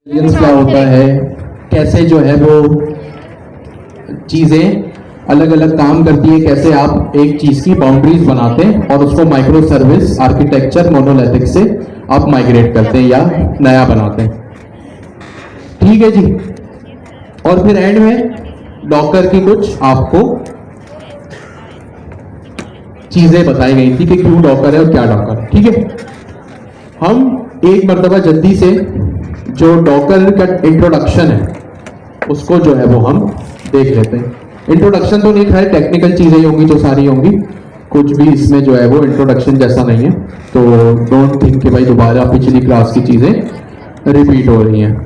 क्या होता है, कैसे जो है वो चीज़ें अलग अलग काम करती है, कैसे आप एक चीज़ की बाउंड्रीज बनाते हैं और उसको माइक्रो सर्विस आर्किटेक्चर मोनोलिथिक से आप माइग्रेट करते हैं या नया बनाते हैं। ठीक है जी। और फिर एंड में डॉकर की कुछ आपको चीज़ें बताई गई थी कि क्यों डॉकर है और क्या डॉकर। ठीक है, हम एक मर्तबा जल्दी से जो डॉकर का इंट्रोडक्शन है उसको जो है वो हम देख लेते हैं। इंट्रोडक्शन तो नहीं, खैर टेक्निकल चीज़ें होंगी जो सारी होंगी, कुछ भी इसमें जो है वो इंट्रोडक्शन जैसा नहीं है, तो डोंट थिंक कि भाई दोबारा पिछली क्लास की चीज़ें रिपीट हो रही हैं।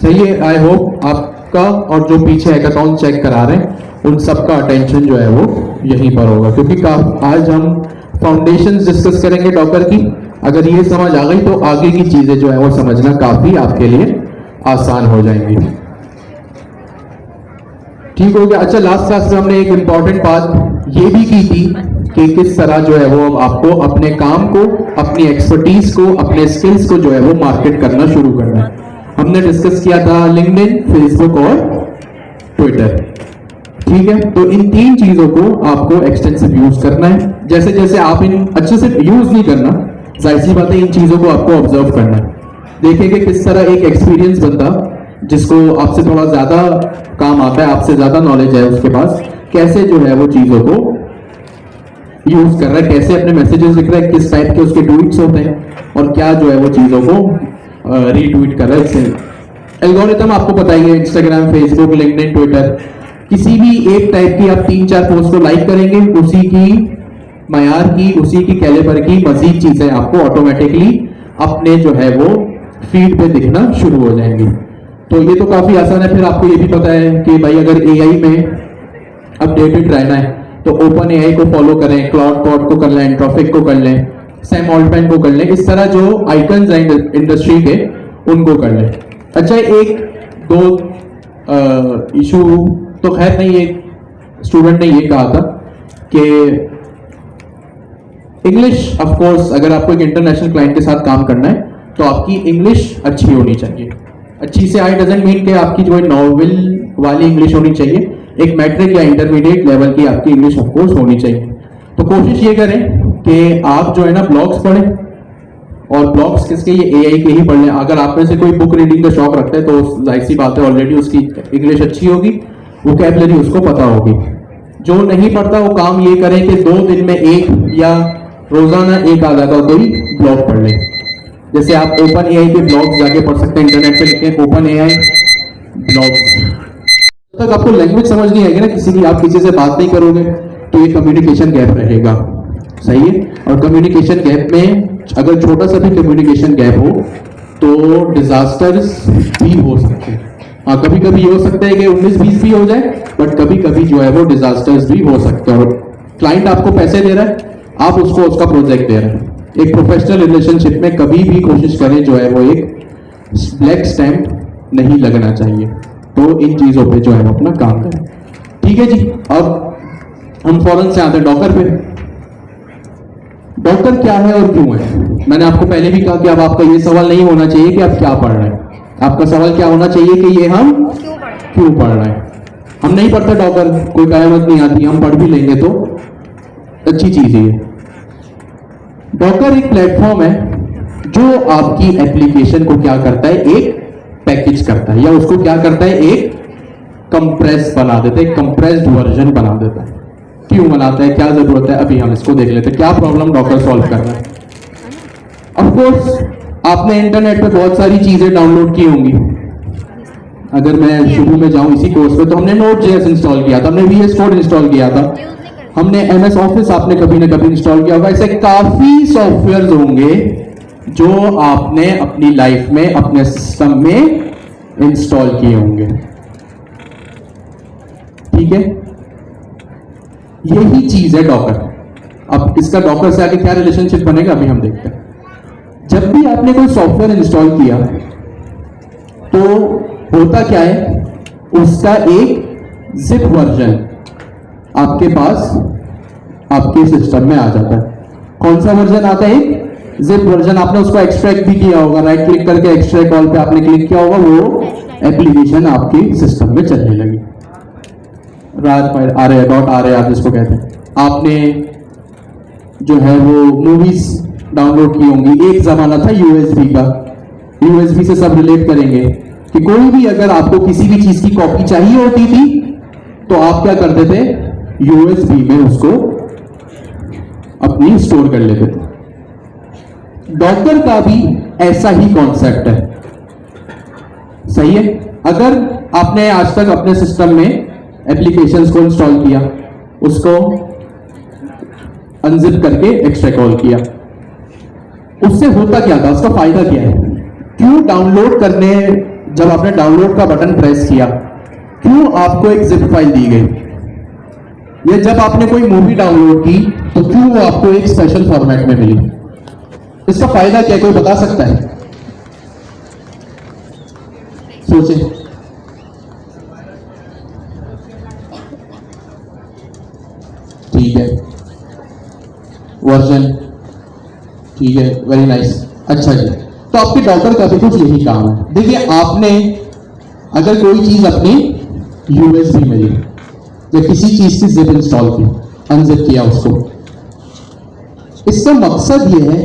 सही है। आई होप आपका और जो पीछे हैकाथॉन चेक करा रहे हैं उन सबका अटेंशन जो है वो यहीं पर होगा, क्योंकि आज हम फाउंडेशंस डिस्कस करेंगे डॉकर की। अगर ये समझ आ गई तो आगे की चीजें जो है वो समझना काफी आपके लिए आसान हो जाएंगी। ठीक हो गया। अच्छा, लास्ट क्लास में हमने एक इंपॉर्टेंट बात ये भी की थी कि किस तरह जो है वो आपको अपने काम को, अपनी एक्सपर्टीज को, अपने स्किल्स को जो है वो मार्केट करना शुरू करना है। हमने डिस्कस किया था लिंक्डइन, फेसबुक और ट्विटर। ठीक है, तो इन तीन चीजों को आपको एक्सटेंसिव यूज करना है। जैसे जैसे आप इन अच्छे से यूज नहीं करना, जाहिर सी बात है इन चीजों को आपको ऑब्जर्व करना है। देखेंगे किस तरह एक एक्सपीरियंस बंदा जिसको आपसे थोड़ा ज्यादा काम आता है, आपसे ज्यादा नॉलेज है उसके पास, कैसे जो है वो चीजों को यूज कर रहा है, कैसे अपने मैसेजेस लिख रहा है, किस टाइप के उसके ट्वीट्स होते हैं और क्या जो है वो चीजों को रीट्वीट कर रहा है। इससे एल्गोरिथम आपको बताएंगे, इंस्टाग्राम, फेसबुक, लिंक्डइन, ट्विटर, किसी भी एक टाइप की आप 3-4 पोस्ट को लाइक करेंगे, उसी की मयार की, उसी की कैलिबर की मजीद चीजें आपको ऑटोमेटिकली अपने जो है वो फीड पे दिखना शुरू हो जाएंगी। तो ये तो काफी आसान है। फिर आपको ये भी पता है कि भाई अगर एआई में अपडेटेड रहना है तो ओपन एआई को फॉलो करें, क्लाउड कोड को कर लें, एंट्रोपिक को कर लें, सैम ऑल्टमैन को कर लें, इस तरह जो आइकन्स हैं इंडस्ट्री के उनको कर लें। अच्छा, एक दो इशू तो खैर नहीं, एक स्टूडेंट ने ये कहा था कि इंग्लिश, ऑफ कोर्स अगर आपको एक इंटरनेशनल क्लाइंट के साथ काम करना है तो आपकी इंग्लिश अच्छी होनी चाहिए। अच्छी से आई डजंट मीन कि आपकी जो नॉवल वाली इंग्लिश होनी चाहिए, एक मैट्रिक या इंटरमीडिएट लेवल की आपकी इंग्लिश ऑफ कोर्स होनी चाहिए। तो कोशिश ये करें कि आप जो है ना ब्लॉग्स पढ़ें, और ब्लॉग्स किसके, ये एआई के ही पढ़ लें। अगर आप में से कोई बुक रीडिंग का शौक रखता है तो जाहिर सी बात है ऑलरेडी उसकी इंग्लिश अच्छी होगी, वोकैबुलरी उसको पता होगी। जो नहीं पढ़ता वो काम ये करें कि 2 दिन में एक या रोजाना एक आधा का कोई ब्लॉग पढ़ लें। जैसे आप ओपन एआई के ब्लॉग्स जाके पढ़ सकते हैं, इंटरनेट पे लिखें ओपन एआई ब्लॉग्स। जब तक आपको लैंग्वेज समझ नहीं आएगी ना किसी की, आप किसी से बात नहीं करोगे तो ये कम्युनिकेशन गैप रहेगा। सही है। और कम्युनिकेशन गैप में अगर छोटा सा भी कम्युनिकेशन गैप हो तो डिजास्टर्स भी हो सकते हैं। हाँ, कभी कभी ये हो सकता है कि 19-20 भी हो जाए, बट कभी कभी जो है वो डिजास्टर्स भी हो सकते हैं। और क्लाइंट आपको पैसे दे रहा है, आप उसको उसका प्रोजेक्ट दे रहे हैं। एक प्रोफेशनल रिलेशनशिप में कभी भी कोशिश करें जो है वो एक ब्लैक स्टैम्प नहीं लगना चाहिए। तो इन चीजों पे जो है वो अपना काम करें। ठीक है जी। अब हम फौरन से आते हैं डॉकर पे। डॉकर क्या है और क्यों है? मैंने आपको पहले भी कहा कि अब आपका ये सवाल नहीं होना चाहिए कि आप क्या पढ़ रहे हैं, आपका सवाल क्या होना चाहिए कि ये हम क्यों पढ़ रहे हैं। हम नहीं पढ़ते डॉकर, कोई कयामत नहीं आती, हम पढ़ भी लेंगे तो अच्छी चीज है। डॉकर एक प्लेटफॉर्म है जो आपकी एप्लीकेशन को क्या करता है, एक पैकेज करता है, या उसको क्या करता है, एक कंप्रेस बना देता है, कंप्रेस्ड वर्जन बना देता है। क्यों बनाता है, क्या जरूरत है, अभी हम इसको देख लेते हैं। क्या प्रॉब्लम डॉकर सॉल्व कर रहा है। ऑफ कोर्स आपने इंटरनेट पे बहुत सारी चीजें डाउनलोड की होंगी। अगर मैं शुरू में जाऊं इसी कोर्स पे, तो हमने Node.js इंस्टॉल किया था, हमने VS Code इंस्टॉल किया था, हमने MS Office आपने कभी ना कभी इंस्टॉल किया होगा। ऐसे काफी सॉफ्टवेयर होंगे जो आपने अपनी लाइफ में अपने सिस्टम में इंस्टॉल किए होंगे। ठीक है, यही चीज है डॉकर। अब इसका डॉकर से आगे क्या रिलेशनशिप बनेगा अभी हम देखते हैं। जब भी आपने कोई सॉफ्टवेयर इंस्टॉल किया तो होता क्या है, उसका एक जिप वर्जन आपके पास आपके सिस्टम में आ जाता है। कौन सा वर्जन आता है? जिप वर्जन आपने उसको एक्सट्रैक्ट भी किया होगा, राइट क्लिक करके एक्सट्रैक्ट ऑल पे आपने क्लिक किया होगा, वो एप्लीकेशन आपकी सिस्टम में चलने लगी। डॉट आ रहे आप जिसको कहते हैं, आपने जो है वो मूवीज डाउनलोड की होंगी। एक जमाना था यूएसबी का, यूएसबी से सब रिलेट करेंगे कि कोई भी अगर आपको किसी भी चीज की कॉपी चाहिए होती थी तो आप क्या करते थे, यूएसबी में उसको अपनी स्टोर कर लेते थे। डॉकर का भी ऐसा ही कॉन्सेप्ट है, सही है। अगर आपने आज तक अपने सिस्टम में एप्लीकेशंस को इंस्टॉल किया, उसको अनजिप करके एक्सट्रैक्ट किया, उससे होता क्या था, उसका फायदा क्या है, क्यों डाउनलोड करने, जब आपने डाउनलोड का बटन प्रेस किया क्यों आपको एक जिप फाइल दी गई, या जब आपने कोई मूवी डाउनलोड की तो क्यों वो आपको एक स्पेशल फॉर्मेट में मिली, इसका फायदा क्या है, कोई बता सकता है? सोचे। ठीक है, वर्जन, ठीक है, वेरी नाइस, अच्छा जी। तो आपके डॉक्टर का भी कुछ यही काम है। देखिए, आपने अगर कोई चीज अपनी यूएसबी में ली या किसी चीज की जिप इंस्टॉल की, अनजिप किया उसको, इसका मकसद यह है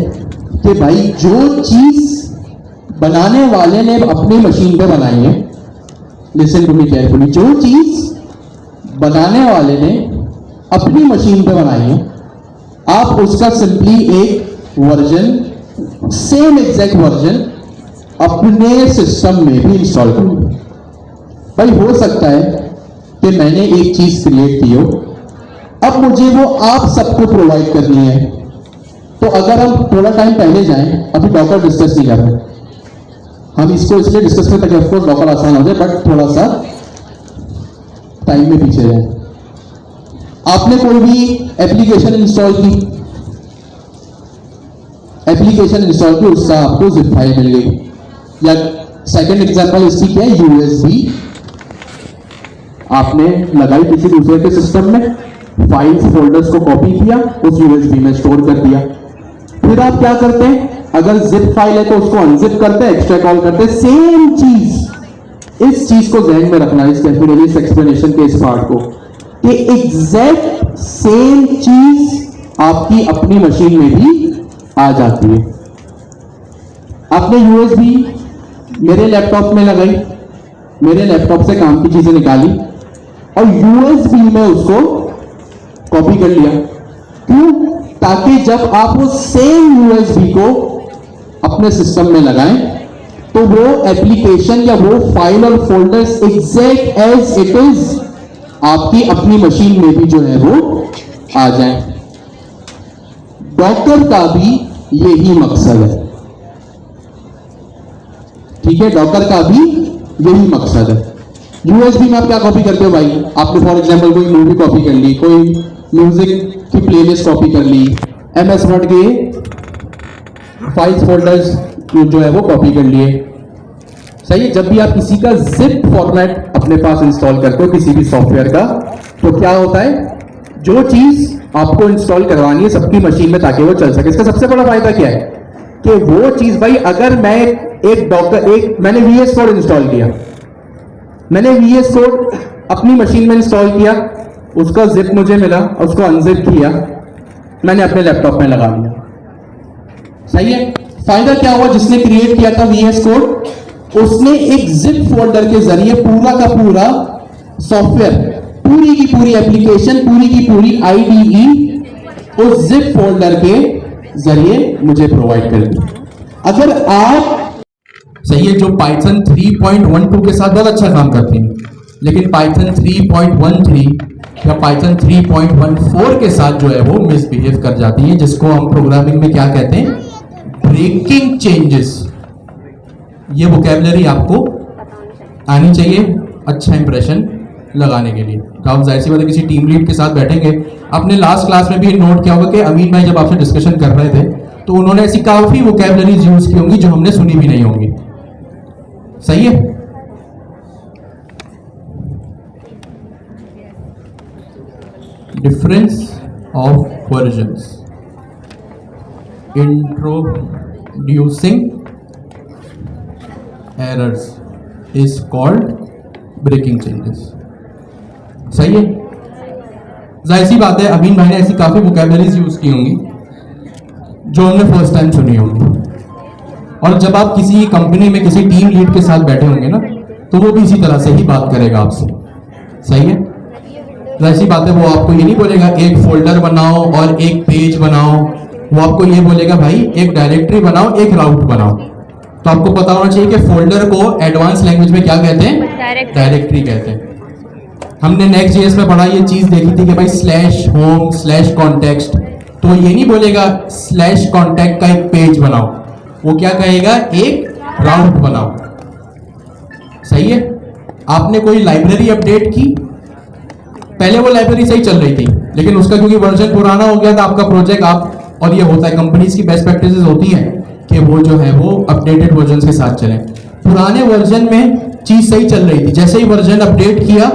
कि भाई जो चीज बनाने वाले ने अपनी मशीन पे बनाई है, लिसन टू मी केयरफुली, जो चीज बनाने वाले ने अपनी मशीन पे बनाई है, आप उसका सिंपली एक वर्जन, सेम एग्जैक्ट वर्जन अपने सिस्टम में भी इंस्टॉल करोगे। भाई हो सकता है कि मैंने एक चीज क्रिएट की हो, अब मुझे वो आप सबको प्रोवाइड करनी है, तो अगर हम थोड़ा टाइम पहले जाएं, अभी डॉकर डिस्कस नहीं कर रहे, हम इसको इसलिए डिस्कस करते हैं ऑफकोर्स डॉकर आसान हो जाए, बट थोड़ा सा टाइम में पीछे जाए। आपने कोई भी एप्लीकेशन इंस्टॉल की, उसका आपको जिप फाइल मिल गई, या सेकंड एग्जांपल इसकी क्या है, यूएसबी आपने लगाई किसी दूसरे के सिस्टम में, फाइल्स फोल्डर्स को कॉपी किया, उस यूएसबी में स्टोर कर दिया। फिर आप क्या करते हैं, अगर जिप फाइल है तो उसको अनजिप करते हैं, एक्सट्रैक्ट ऑल करते हैं, सेम चीज, इस चीज को ध्यान में रखना, इस एक्सप्लेनेशन के इस पार्ट को, कि एग्जैक्ट सेम चीज आपकी अपनी मशीन में भी आ जाती है। आपने यूएसबी मेरे लैपटॉप में लगाई, मेरे लैपटॉप से काम की चीजें निकाली और यूएसबी में उसको कॉपी कर लिया, क्यों? ताकि जब आप वो सेम यूएसबी को अपने सिस्टम में लगाएं तो वो एप्लीकेशन या वो फाइल और folders exact as it is आपकी अपनी मशीन में भी जो है वो आ जाए। डॉकर का भी यही मकसद है, ठीक है, डॉकर का भी यही मकसद है। यूएसबी में आप क्या कॉपी करते हो भाई, आपने फॉर एग्जांपल कोई मूवी कॉपी कर ली, कोई म्यूजिक की प्लेलिस्ट कॉपी कर ली, एमएस वर्ड के फाइल्स फोल्डर्स जो है वो कॉपी कर लिए, सही है। जब भी आप किसी का जिप फॉर्मेट अपने पास इंस्टॉल करते हो किसी भी सॉफ्टवेयर का, तो क्या होता है, जो चीज आपको इंस्टॉल करवानी है सबकी मशीन में ताकि वो चल सके। इसका सबसे बड़ा फायदा क्या है कि वो चीज भाई, अगर मैं मैंने वीएस कोड इंस्टॉल किया, मैंने वीएस कोड अपनी मशीन में इंस्टॉल किया, उसका जिप मुझे मिला, उसको अनजिप किया, मैंने अपने लैपटॉप में लगा लिया, सही है। फायदा क्या हुआ, जिसने क्रिएट किया था वीएस कोड, उसने एक जिप फोल्डर के जरिए पूरा का पूरा सॉफ्टवेयर, पूरी की पूरी एप्लीकेशन, पूरी की पूरी आईडीई उस जिप फोल्डर के जरिए मुझे प्रोवाइड कर दी। अगर आप, सही है, जो पाइथन 3.12 के साथ बहुत अच्छा काम करती है, लेकिन पाइथन 3.13 या पाइथन 3.14 के साथ जो है वो मिसबिहेव कर जाती है, जिसको हम प्रोग्रामिंग में क्या कहते हैं, ब्रेकिंग चेंजेस। ये वोकैबुलरी आपको आनी चाहिए अच्छा इंप्रेशन लगाने के लिए। तो आप जाहिर सी बात है किसी टीम लीड के साथ बैठेंगे, आपने लास्ट क्लास में भी नोट किया होगा कि अमीन भाई जब आपसे डिस्कशन कर रहे थे तो उन्होंने ऐसी काफी वोकैबुलरीज यूज की होंगी जो हमने सुनी भी नहीं होंगी, सही है। Difference of versions, introducing errors is called breaking changes. सही है। जाहिर सी बात है अमीन भाई ने ऐसी काफी वोकैबुलरीज यूज की होंगी जो हमने फर्स्ट टाइम सुनी होंगी, और जब आप किसी कंपनी में किसी टीम लीड के साथ बैठे होंगे ना तो वो भी इसी तरह से ही बात करेगा आपसे। सही है। ऐसी बात है, वो आपको ये नहीं बोलेगा एक फोल्डर बनाओ और एक पेज बनाओ, वो आपको ये बोलेगा भाई एक डायरेक्टरी बनाओ, एक राउट बनाओ। तो आपको पता होना चाहिए कि फोल्डर को एडवांस लैंग्वेज में क्या कहते हैं? डायरेक्टरी कहते हैं। हमने नेक्स्ट जेएस में पढ़ा, ये चीज देखी थी कि भाई स्लैश होम स्लैश कॉन्टेक्स्ट, तो ये नहीं बोलेगा स्लैश कॉन्टेक्ट का एक पेज बनाओ, वो क्या कहेगा? एक राउट बनाओ। सही है। आपने कोई लाइब्रेरी अपडेट की, पहले वो लाइब्रेरी सही चल रही थी, लेकिन उसका क्योंकि वर्जन पुराना हो गया था आपका प्रोजेक्ट, आप और ये होता है कंपनीज की बेस्ट प्रैक्टिसेस होती है कि वो जो है वो अपडेटेड वर्जन के साथ चले। पुराने वर्जन में चीज सही चल रही थी, जैसे ही वर्जन अपडेट किया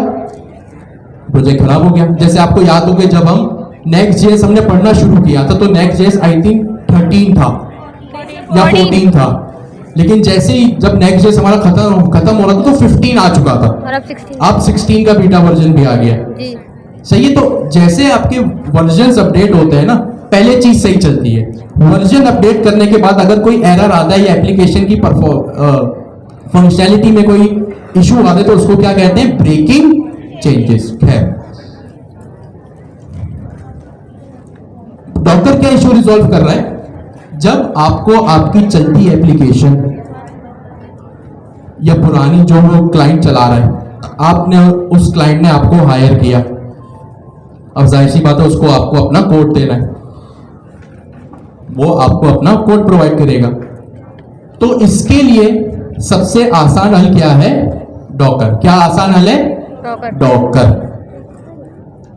प्रोजेक्ट खराब हो गया। जैसे आपको याद हो कि जब हम नेक्स्ट जेएस हमने पढ़ना शुरू किया था तो नेक्स्ट जेएस आई थिंक 13 था या 14 था, लेकिन जैसे ही जब नेक्स्ट जेएस हमारा खत्म हो रहा था तो 15 आ चुका था, अब 16 का बीटा वर्जन भी आ गया। सही है। तो जैसे आपके वर्जन अपडेट होते हैं ना, पहले चीज सही चलती है, वर्जन अपडेट करने के बाद अगर कोई एरर आता है या एप्लीकेशन की फंक्शनैलिटी में कोई इशू आता है तो उसको क्या कहते हैं? Breaking changes. खैर, डॉक्टर क्या इशू रिजॉल्व कर रहा है? जब आपको आपकी चलती एप्लीकेशन या पुरानी जो वो क्लाइंट चला रहा है, आपने उस क्लाइंट ने आपको हायर किया, अब जाहिर सी बात है उसको आपको अपना कोड देना है, वो आपको अपना कोड प्रोवाइड करेगा। तो इसके लिए सबसे आसान हल क्या है? डॉकर। क्या आसान हल है? डॉकर।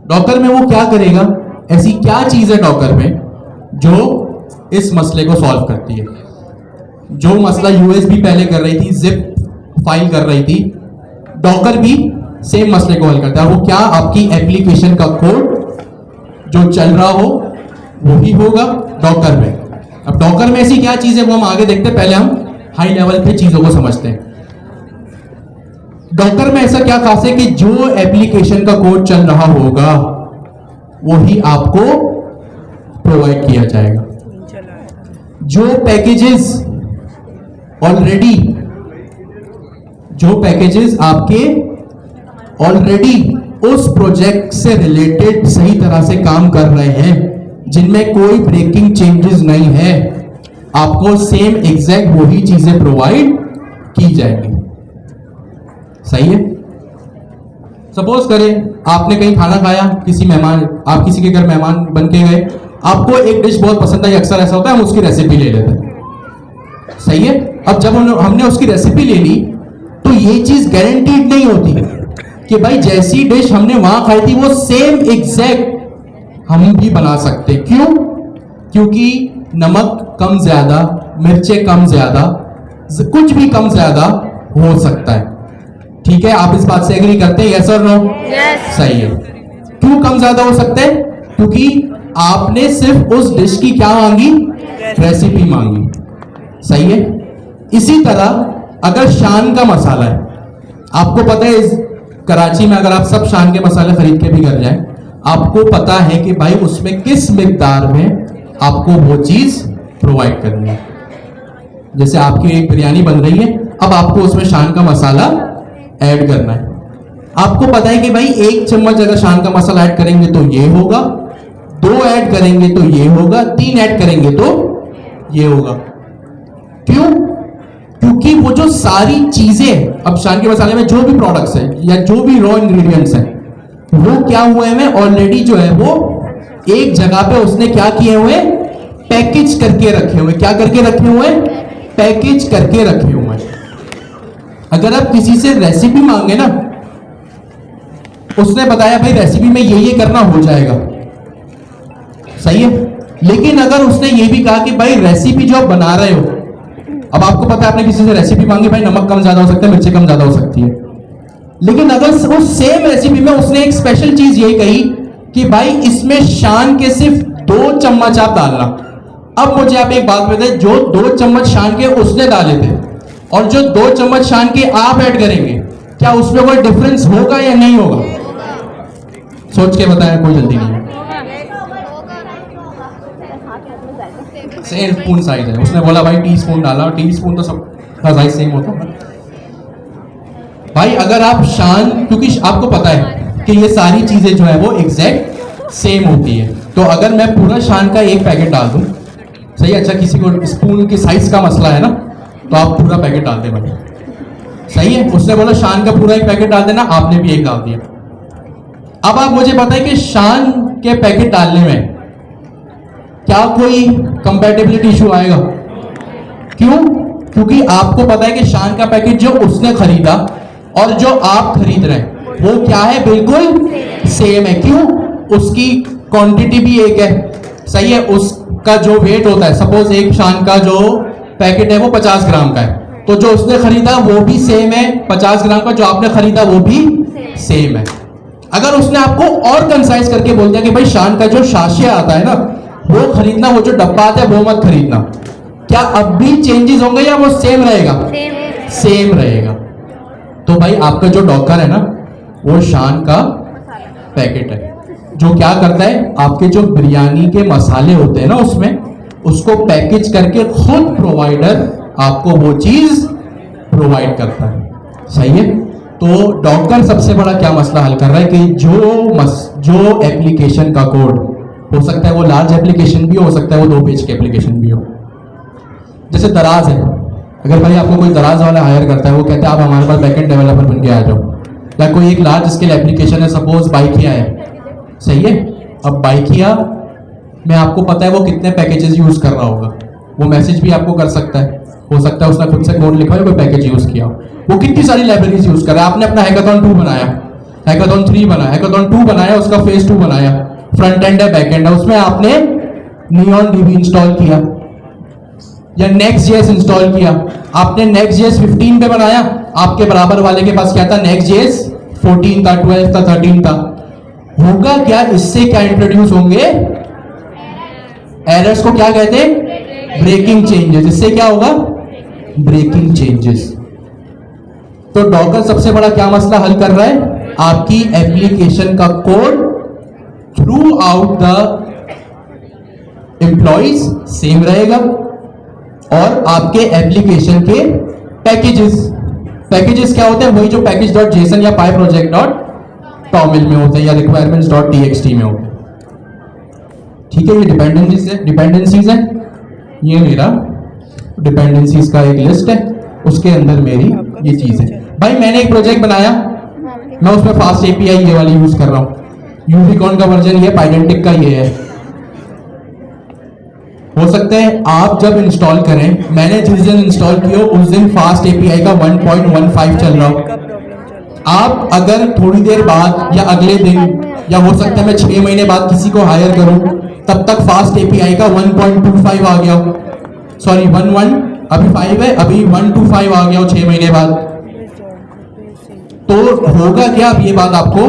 डॉकर में वो क्या करेगा? ऐसी क्या चीज है डॉकर में जो इस मसले को सॉल्व करती है? जो मसला यूएसबी पहले कर रही थी, जिप फाइल कर रही थी, डॉकर भी सेम मसले को हल करता है। वो क्या? आपकी एप्लीकेशन का कोड जो चल रहा हो वही होगा डॉकर में। अब डॉकर में ऐसी क्या चीज है वो हम आगे देखते हैं, पहले हम हाई लेवल पे चीजों को समझते हैं। डॉकर में ऐसा क्या खास है कि जो एप्लीकेशन का कोड चल रहा होगा वही आपको प्रोवाइड किया जाएगा। जो पैकेजेस आपके ऑलरेडी उस प्रोजेक्ट से रिलेटेड सही तरह से काम कर रहे हैं, जिनमें कोई ब्रेकिंग चेंजेस नहीं है, आपको सेम एग्जैक्ट वही चीजें प्रोवाइड की जाएंगी। सही है। सपोज करें आपने कहीं खाना खाया, आप किसी के घर मेहमान बन के गए, आपको एक डिश बहुत पसंद आई, अक्सर ऐसा होता है हम उसकी रेसिपी ले लेते हैं। सही है। अब जब हमने उसकी रेसिपी ले ली तो ये चीज गारंटीड नहीं होती कि भाई जैसी डिश हमने वहां खाई थी वो सेम एग्जैक्ट हम भी बना सकते। क्यों? क्योंकि नमक कम ज्यादा, मिर्चें कम ज्यादा, कुछ भी कम ज्यादा हो सकता है। ठीक है, आप इस बात से एग्री करते हैं? यस और नो? यस। सही है। क्यों कम ज्यादा हो सकते हैं? क्योंकि आपने सिर्फ उस डिश की क्या मांगी? रेसिपी मांगी। सही है। इसी तरह अगर शान का मसाला है, आपको पता है इस कराची में अगर आप सब शान के मसाले खरीद के भी कर जाएं, आपको पता है कि भाई उसमें किस मिकदार में आपको वो चीज प्रोवाइड करनी है। जैसे आपकी एक बिरयानी बन रही है, अब आपको उसमें शान का मसाला ऐड करना है। आपको पता है कि भाई 1 चम्मच अगर शान का मसाला ऐड करेंगे तो ये होगा, 2 ऐड करेंगे तो ये होगा, 3 ऐड करेंगे तो ये होगा। क्यों? क्योंकि वो जो सारी चीजें, अब शान के मसाले में जो भी प्रोडक्ट्स हैं या जो भी रॉ इंग्रेडिएंट्स हैं, वो क्या हुए हैं ऑलरेडी जो है वो एक जगह पे उसने क्या किए हुए? पैकेज करके रखे हुए। क्या करके रखे हुए? पैकेज करके रखे हुए। अगर आप किसी से रेसिपी मांगे ना, उसने बताया भाई रेसिपी में ये करना हो जाएगा। सही है। लेकिन अगर उसने ये भी कहा कि भाई रेसिपी जो आप बना रहे हो, अब आपको पता है आपने किसी से रेसिपी मांगी, भाई नमक कम ज्यादा हो सकता है, मिर्ची कम ज्यादा हो सकती है, लेकिन अगर उस सेम रेसिपी में उसने एक स्पेशल चीज ये कही कि भाई इसमें शान के सिर्फ 2 चम्मच आप डालना, अब मुझे आप एक बात बताइए, जो 2 चम्मच शान के उसने डाले थे और जो 2 चम्मच शान के आप ऐड करेंगे, क्या उसमें कोई डिफरेंस होगा या नहीं होगा? सोच के बताएं, कोई जल्दी नहीं है। सेम स्पून साइज है, उसने बोला भाई टी स्पून डाला, और टी स्पून तो सबका साइज सेम होता है भाई। अगर आप शान, क्योंकि आपको पता है कि ये सारी चीजें जो है वो एग्जैक्ट सेम होती है, तो अगर मैं पूरा शान का एक पैकेट डाल दूं, सही है, अच्छा किसी को स्पून की साइज का मसला है ना, तो आप पूरा पैकेट डाल दें भाई, सही है। उसने बोला शान का पूरा एक पैकेट डाल देना, आपने भी एक डाल दिया। अब आप मुझे बताएं कि शान के पैकेट डालने में क्या कोई कंपैटिबिलिटी इशू आएगा? क्यों? क्योंकि आपको पता है कि शान का पैकेट जो उसने खरीदा और जो आप खरीद रहे हैं वो क्या है, बिल्कुल सेम है। क्यों? उसकी क्वांटिटी भी एक है, सही है। उसका जो वेट होता है, सपोज एक शान का जो पैकेट है वो 50 ग्राम का है, तो जो उसने खरीदा वो भी सेम है 50 ग्राम का, जो आपने खरीदा वो भी सेम है। अगर उसने आपको और कंसाइज करके बोल दिया कि भाई शान का जो शाशे आता है ना वो खरीदना, वो जो डब्बा आता है वो मत खरीदना, क्या अब भी चेंजेस होंगे या वो सेम रहेगा? सेम रहेगा। तो भाई आपका जो डॉकर है ना वो शान का पैकेट है, जो क्या करता है, आपके जो बिरयानी के मसाले होते हैं ना उसमें, उसको पैकेज करके खुद प्रोवाइडर आपको वो चीज प्रोवाइड करता है, सही है। तो डॉकर सबसे बड़ा क्या मसला हल कर रहा है कि जो एप्लीकेशन का कोड हो सकता है वो लार्ज एप्लीकेशन भी हो सकता है, वो 2 पेज की एप्लीकेशन भी हो। जैसे दराज है, अगर भाई आपको कोई दराज वाला हायर करता है, वो कहते हैं आप हमारे पास बैकएंड डेवलपर बन के आ जाओ, या कोई एक लार्ज स्केल एप्लीकेशन है, सपोज बाइकिया है, सही है। अब बाइकिया में आपको पता है वो कितने पैकेजेस यूज कर रहा होगा, वो मैसेज भी आपको कर सकता है, हो सकता है उसने खुद से कोड लिखा है, कोई पैकेज यूज किया हो, वो कितनी सारी लाइब्रेरीज यूज कर रहा है। आपने अपना हैकाथॉन 2 बनाया, हैकाथॉन 3 बनाया, हैकाथॉन 2 बनाया, उसका फेज 2 बनाया, फ्रंट एंड है बैक एंड है, उसमें आपने नियॉन डीबी इंस्टॉल किया या नेक्स्ट.जेएस इंस्टॉल किया। आपने नेक्स्ट.जेएस 15 पे बनाया, आपके बराबर वाले के पास क्या था, नेक्स्ट.जेएस 14 था, 12 था, 13 था। होगा क्या, इससे क्या इंट्रोड्यूस होंगे, एरर्स को क्या कहते हैं, ब्रेकिंग चेंजेस। इससे क्या होगा, ब्रेकिंग चेंजेस। तो डॉकर सबसे बड़ा क्या मसला हल कर रहा है, आपकी एप्लीकेशन का code through out the employees same रहेगा और आपके एप्लीकेशन के पैकेजेस क्या होते हैं, वही जो package.json या pyproject.toml में होते हैं या requirements.txt में होते हैं, ठीक है। ये डिपेंडेंसीज है, ये मेरा डिपेंडेंसीज का एक लिस्ट है, उसके अंदर मेरी ये चीज है। भाई मैंने एक प्रोजेक्ट बनाया, मैं उसमें फास्ट एपीआई ये वाली यूज कर रहा हूं, यूनिकॉर्न का वर्जन ये, पाइडेंटिक का ये है। हो सकता है आप जब इंस्टॉल करें, मैंने जिस दिन इंस्टॉल किया उस दिन फास्ट एपीआई का 1.15 चल रहा हो। आप अगर थोड़ी देर बाद या अगले दिन या हो सकता है मैं 6 महीने बाद किसी को हायर करूं, तब तक फास्ट एपीआई का 1.25 आ गया हो, सॉरी 11 अभी 5 है, अभी 125 आ गया हो 6 महीने बाद। तो होगा क्या, अब ये बात आपको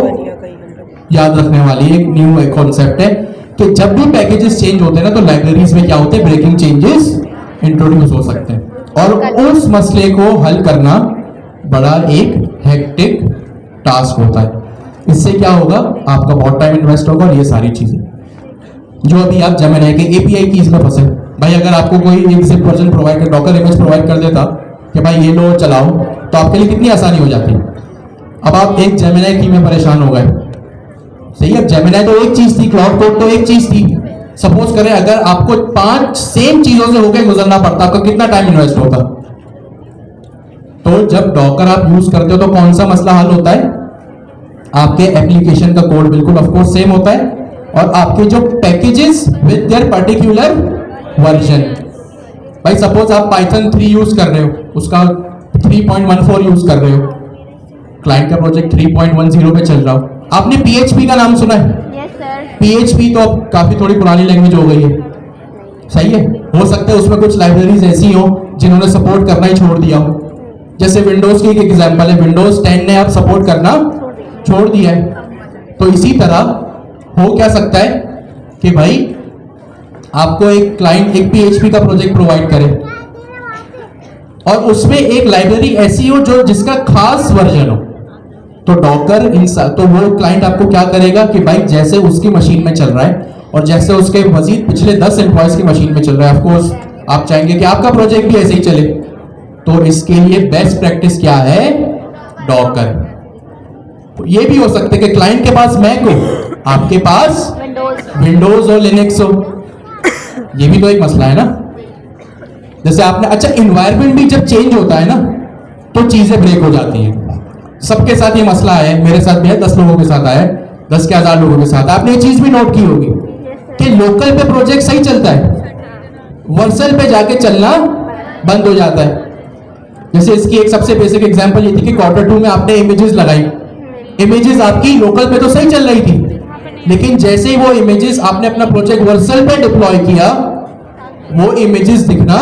याद रखने वाली एक न्यू कॉन्सेप्ट है कि जब भी पैकेजेस चेंज होते हैं ना, तो लाइब्रेरीज में क्या होते हैं, ब्रेकिंग चेंजेस इंट्रोड्यूस हो सकते हैं, और उस मसले को हल करना बड़ा एक हेक्टिक टास्क होता है। इससे क्या होगा, आपका बहुत टाइम इन्वेस्ट होगा, और ये सारी चीजें जो अभी आप जेमिनी के एपीआई की इसमें फंसे। भाई अगर आपको कोई एक जिप वर्जन प्रोवाइड कर, डॉकर इमेज प्रोवाइड कर देता कि भाई ये लो चलाओ, तो आपके लिए कितनी आसानी हो जाती। अब आप एक जेमिनी की में परेशान हो गए, सही है। जेमिनी तो एक चीज थी, क्लाउड कोड तो एक चीज थी। सपोज करें अगर आपको 5 सेम चीजों से होकर गुजरना पड़ता, आपका कितना टाइम इन्वेस्ट होता। तो जब डॉकर आप यूज करते हो तो कौन सा मसला हल होता है, आपके एप्लीकेशन का कोड बिल्कुल ऑफकोर्स सेम होता है, और आपके जो packages with their particular version. भाई सपोज आप पाइथन 3 यूज कर रहे हो, उसका 3.14 यूज कर रहे हो, क्लाइंट का प्रोजेक्ट 3.10 पे चल रहा हो। आपने PHP का नाम सुना है? yes, sir. PHP तो अब काफी थोड़ी पुरानी लैंग्वेज हो गई है, सही है। हो सकता है उसमें कुछ लाइब्रेरीज ऐसी हो जिन्होंने सपोर्ट करना ही छोड़ दिया हो, जैसे विंडोज की एक एग्जांपल है, विंडोज 10 ने अब सपोर्ट करना छोड़ दिया है। तो इसी तरह हो क्या सकता है कि भाई आपको एक क्लाइंट एक पीएचपी का प्रोजेक्ट प्रोवाइड करे और उसमें एक लाइब्रेरी ऐसी हो जो जिसका खास वर्जन हो, तो डॉकर तो वो क्लाइंट आपको क्या करेगा कि भाई जैसे उसकी मशीन में चल रहा है और जैसे उसके मजीद पिछले 10 एम्प्लॉयज की मशीन में चल रहा है, ऑफकोर्स आप चाहेंगे कि आपका प्रोजेक्ट भी ऐसे ही चले। तो इसके लिए बेस्ट प्रैक्टिस क्या है? डॉकर। ये भी हो सकता है कि क्लाइंट के पास मैक हो, आपके पास विंडोज और लिनक्स हो, ये भी तो एक मसला है ना। जैसे आपने अच्छा इन्वायरमेंट भी जब चेंज होता है ना तो चीजें ब्रेक हो जाती हैं। सबके साथ ये मसला है, मेरे साथ भी है, 10 लोगों के साथ आया, 10 के 1000 लोगों के साथ। आपने ये चीज भी नोट की होगी कि लोकल पे प्रोजेक्ट सही चलता है, वर्सल पे जाके चलना बंद हो जाता है। जैसे इसकी एक सबसे बेसिक एग्जांपल ये थी कि Q2 में आपने इमेजेस लगाई, इमेजेस आपकी लोकल पे तो सही चल रही थी, लेकिन जैसे ही वो इमेजेस आपने अपना प्रोजेक्ट वर्सल पे डिप्लॉय किया, वो इमेजेस दिखना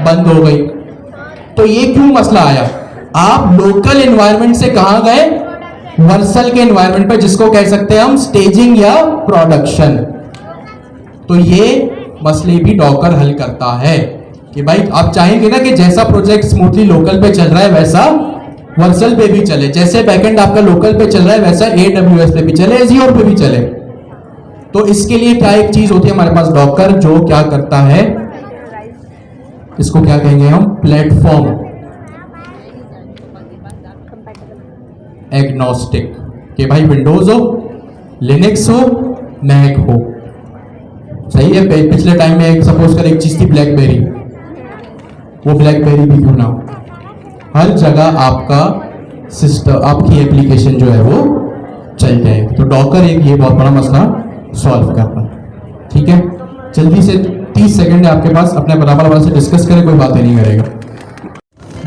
बंद हो गई। तो ये क्यों मसला आया? आप लोकल एनवायरनमेंट से कहां गए? वर्सल के एनवायरनमेंट पे, जिसको कह सकते हैं हम स्टेजिंग या प्रोडक्शन। तो ये मसले भी डॉकर हल करता है कि भाई आप चाहेंगे ना कि जैसा प्रोजेक्ट स्मूथली लोकल पे चल रहा है वैसा वर्सल पे भी चले, जैसे बैकएंड आपका लोकल पे चल रहा है वैसा AWS पे भी चले, एज़्योर पे भी चले। तो इसके लिए क्या एक चीज होती है हमारे पास डॉकर, जो क्या करता है, इसको क्या कहेंगे हम? Platform agnostic. कि भाई विंडोज हो, लिनक्स हो, मैक हो, सही है। पिछले टाइम में एक सपोज कर एक चीज थी ब्लैकबेरी, वो ब्लैकबेरी भी क्यों ना हो, हर जगह आपका सिस्टम, आपकी एप्लीकेशन जो है वो चल जाएगी। तो डॉकर एक ये बहुत बड़ा मसला सॉल्व करता है। ठीक है, जल्दी से 30 सेकंड है आपके पास, अपने बराबर वाले से डिस्कस करें, कोई बातें नहीं करेगा।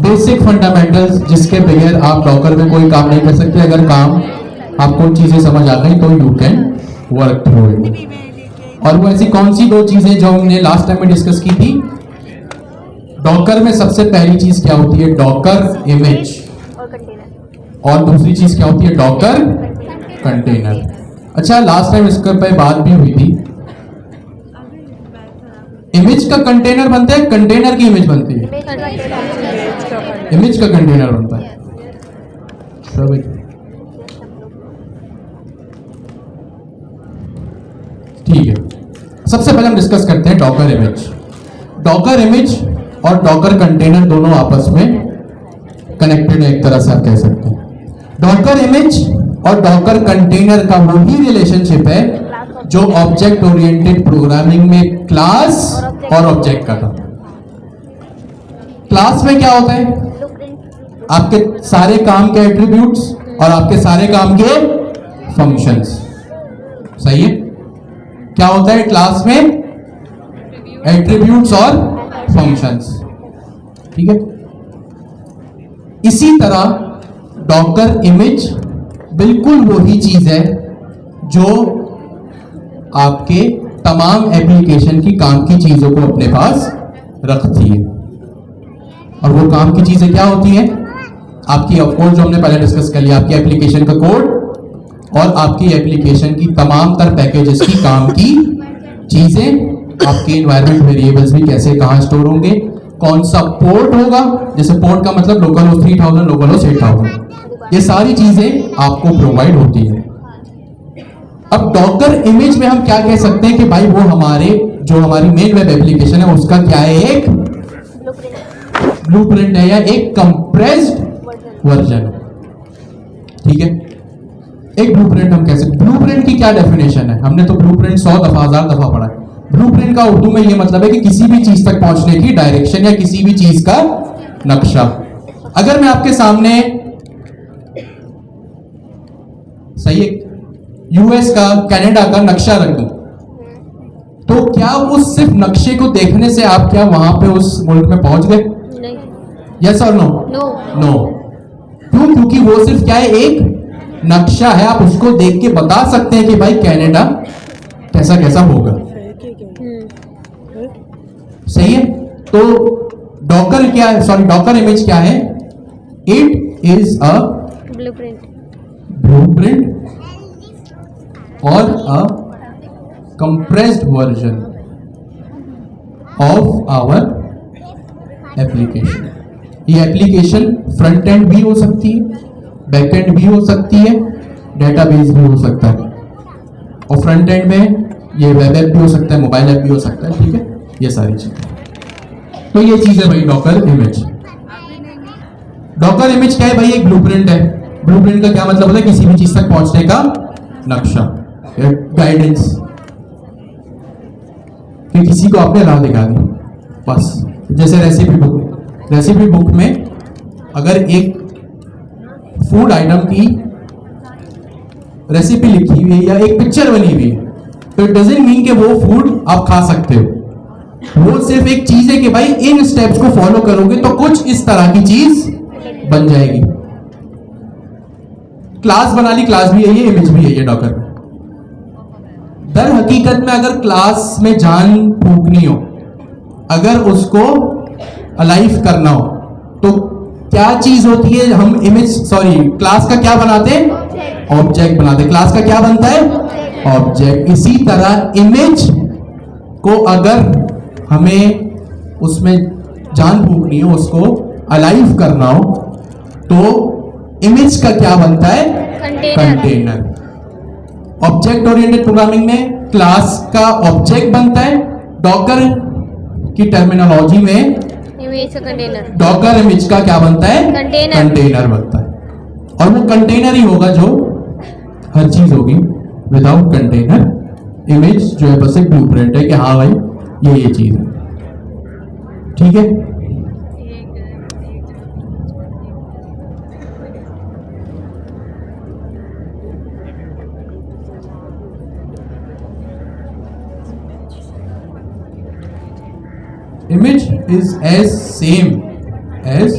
बेसिक फंडामेंटल्स जिसके बगैर आप डॉकर में कोई काम नहीं कर सकते। अगर काम आपको चीजें समझ आ गई तो you can work through it. और वो ऐसी कौन सी 2 चीजें जो हमने लास्ट टाइम में डिस्कस की थी? डॉकर में सबसे पहली चीज क्या होती है? डॉकर इमेज, और दूसरी चीज क्या होती है? Docker container. अच्छा, लास्ट टाइम इसके पे बात भी हुई थी, इमेज का कंटेनर बनता है, कंटेनर की इमेज बनती है, इमेज का कंटेनर बनता है। ठीक है, सबसे पहले हम डिस्कस करते हैं डॉकर इमेज। डॉकर इमेज और डॉकर कंटेनर दोनों आपस में कनेक्टेड है, एक तरह से आप कह सकते हैं। डॉकर इमेज और डॉकर कंटेनर का वही रिलेशनशिप है जो ऑब्जेक्ट ओरिएंटेड प्रोग्रामिंग में क्लास और ऑब्जेक्ट का था। क्लास में क्या होता है? आपके सारे काम के एट्रीब्यूट्स और आपके सारे काम के फंक्शंस, सही है। क्या होता है क्लास में? एट्रीब्यूट्स और फंक्शंस, ठीक है। इसी तरह डॉकर इमेज बिल्कुल वही चीज है जो आपके तमाम एप्लीकेशन की काम की चीजों को अपने पास रखती है। और वो काम की चीजें क्या होती हैं? आपकी ऑफकोर्स जो हमने पहले डिस्कस कर लिया, आपकी एप्लीकेशन का कोड और आपकी एप्लीकेशन की तमाम तर पैकेजेस की काम की चीजें, आपके इन्वायरमेंट वेरिएबल्स भी कैसे कहां स्टोर होंगे, कौन सा पोर्ट होगा, जैसे पोर्ट का मतलब लोकल होस्ट 3000, लोकल होस्ट 8000, ये सारी चीजें आपको प्रोवाइड होती है। अब डॉकर इमेज में हम क्या कह सकते हैं कि भाई वो हमारे जो हमारी मेन वेब एप्लीकेशन है उसका क्या है? एक ब्लूप्रिंट है या एक कंप्रेस्ड वर्जन, ठीक है। एक ब्लूप्रिंट हम कह सकते। ब्लूप्रिंट की क्या डेफिनेशन है? हमने तो ब्लूप्रिंट 100 दफा 1000 दफा पढ़ा है। ब्लूप्रिंट का उर्दू में ये मतलब है कि किसी भी चीज तक पहुंचने की डायरेक्शन या किसी भी चीज का नक्शा। अगर मैं आपके सामने सही है यूएस का, कनाडा का नक्शा रख दूं, तो क्या उस सिर्फ नक्शे को देखने से आप क्या वहां पे उस मुल्क में पहुंच गए? यस और नो? नो। क्यों? क्योंकि वो सिर्फ क्या है? एक नक्शा है। आप उसको देख के बता सकते हैं कि भाई कनाडा कैसा कैसा होगा, सही है। तो डॉकर क्या है? सॉरी, डॉकर इमेज क्या है? इट इज अ ब्लूप्रिंट और a compressed version of our application. ये एप्लीकेशन फ्रंट एंड भी हो सकती है, बैक एंड भी हो सकती है, डेटाबेस भी हो सकता है, और फ्रंट एंड में ये वेब ऐप भी हो सकता है, मोबाइल ऐप भी हो सकता है, ठीक है, ये सारी चीजें। तो ये चीज है भाई डॉकर इमेज। डॉकर इमेज क्या है भाई? एक ब्लूप्रिंट है। ब्लूप्रिंट का क्या मतलब होता है? किसी भी चीज तक पहुंचने का नक्शा, गाइडेंस, कि किसी को आपने राह दिखा दी बस। जैसे रेसिपी बुक में अगर एक फूड आइटम की रेसिपी लिखी हुई है या एक पिक्चर बनी हुई है, तो इट डजंट मीन कि वो फूड आप खा सकते हो। वो सिर्फ एक चीज है कि भाई इन स्टेप्स को फॉलो करोगे तो कुछ इस तरह की चीज बन जाएगी। क्लास बना ली, क्लास भी है ये, इमेज भी है ये डॉकर। दर हकीकत में अगर क्लास में जान फूकनी हो, अगर उसको अलाइव करना हो, तो क्या चीज होती है? हम क्लास का क्या बनाते हैं? ऑब्जेक्ट बनाते हैं। क्लास का क्या बनता है? ऑब्जेक्ट। इसी तरह इमेज को अगर हमें उसमें जान फूकनी हो, उसको अलाइव करना हो, तो इमेज का क्या बनता है? कंटेनर। ऑब्जेक्ट ओरिएंटेड प्रोग्रामिंग में क्लास का ऑब्जेक्ट बनता है। डॉकर की टर्मिनोलॉजी में डॉकर इमेज का क्या बनता है? कंटेनर बनता है। और वो कंटेनर ही होगा जो हर चीज होगी। विदाउट कंटेनर इमेज जो है बस एक ब्लूप्रिंट है कि हाँ भाई ये चीज है, ठीक है। Image is as same as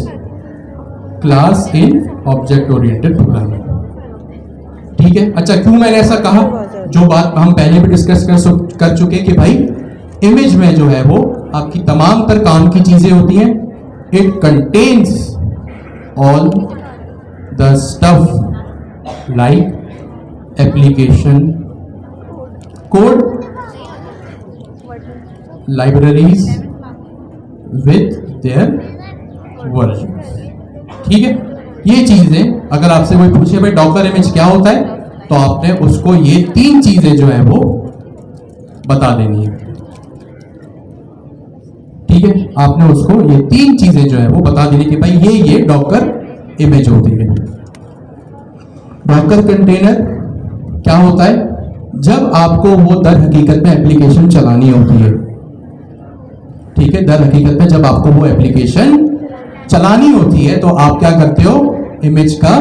class in object oriented programming, ठीक है। अच्छा, क्यों मैंने ऐसा कहा? जो बात हम पहले भी डिस्कस कर चुके कि भाई इमेज में जो है वो आपकी तमाम तर काम की चीजें होती हैं। It contains all the stuff like application code, libraries with their version, ठीक है। ये चीजें अगर आपसे कोई पूछे भाई डॉकर इमेज क्या होता है, तो आपने उसको ये तीन चीजें जो है वो बता देनी है, ठीक है। आपने उसको ये तीन चीजें जो है वो बता देनी कि भाई ये डॉकर इमेज होती है। डॉकर कंटेनर क्या होता है? जब आपको वो दर हकीकत में एप्लीकेशन चलानी होती है, ठीक है, दर हकीकत में जब आपको वो एप्लीकेशन चलानी होती है तो आप क्या करते हो? इमेज का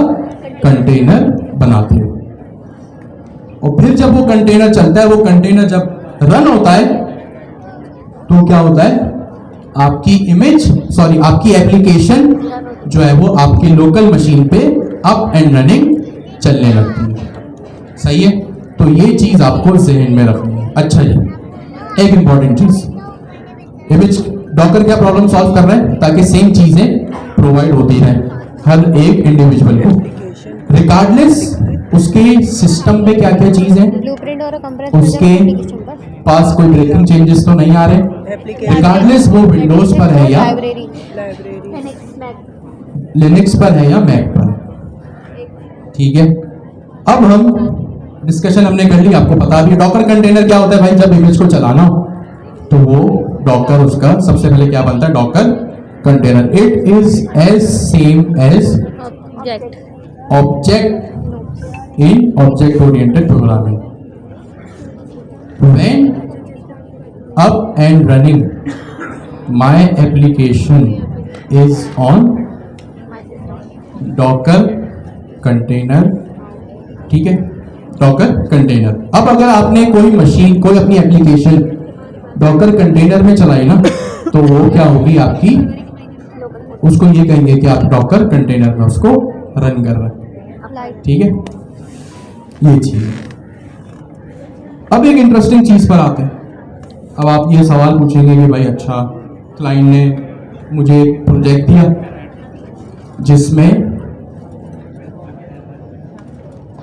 कंटेनर बनाते हो। और फिर जब वो कंटेनर चलता है, वो कंटेनर जब रन होता है तो क्या होता है? आपकी एप्लीकेशन जो है वो आपकी लोकल मशीन पे अप एंड रनिंग चलने लगती है। सही है? तो ये चीज आपको जहन में रखनी है। अच्छा जी, एक इंपॉर्टेंट चीज, इमेज डॉकर क्या प्रॉब्लम सॉल्व कर रहे हैं? ताकि सेम चीजें प्रोवाइड होती रहे हर एक इंडिविजुअल को, रिगार्डलेस उसके सिस्टम पे क्या क्या चीज है, उसके पास कोई ब्रेकिंग चेंजेस तो नहीं आ रहे, रिगार्डलेस वो विंडोज पर है या लिनक्स पर है या मैक पर, ठीक है। अब हम डिस्कशन हमने कर ली, आपको बता दिया डॉकर कंटेनर क्या होता है भाई। जब इमेज को चलाना हो तो वो डॉकर उसका सबसे पहले क्या बनता है? Docker container. It is as same as object in object oriented programming. When up and running my application is on docker container, ठीक है, डॉकर कंटेनर। अब अगर आपने कोई मशीन, कोई अपनी एप्लीकेशन डॉकर कंटेनर में चलाई ना, तो वो क्या होगी आपकी? उसको ये कहेंगे कि आप डॉकर कंटेनर में उसको रन कर रहे हैं, ठीक है। ये चीज। अब एक इंटरेस्टिंग चीज पर आते हैं। अब आप ये सवाल पूछेंगे कि भाई अच्छा, क्लाइंट ने मुझे प्रोजेक्ट दिया जिसमें,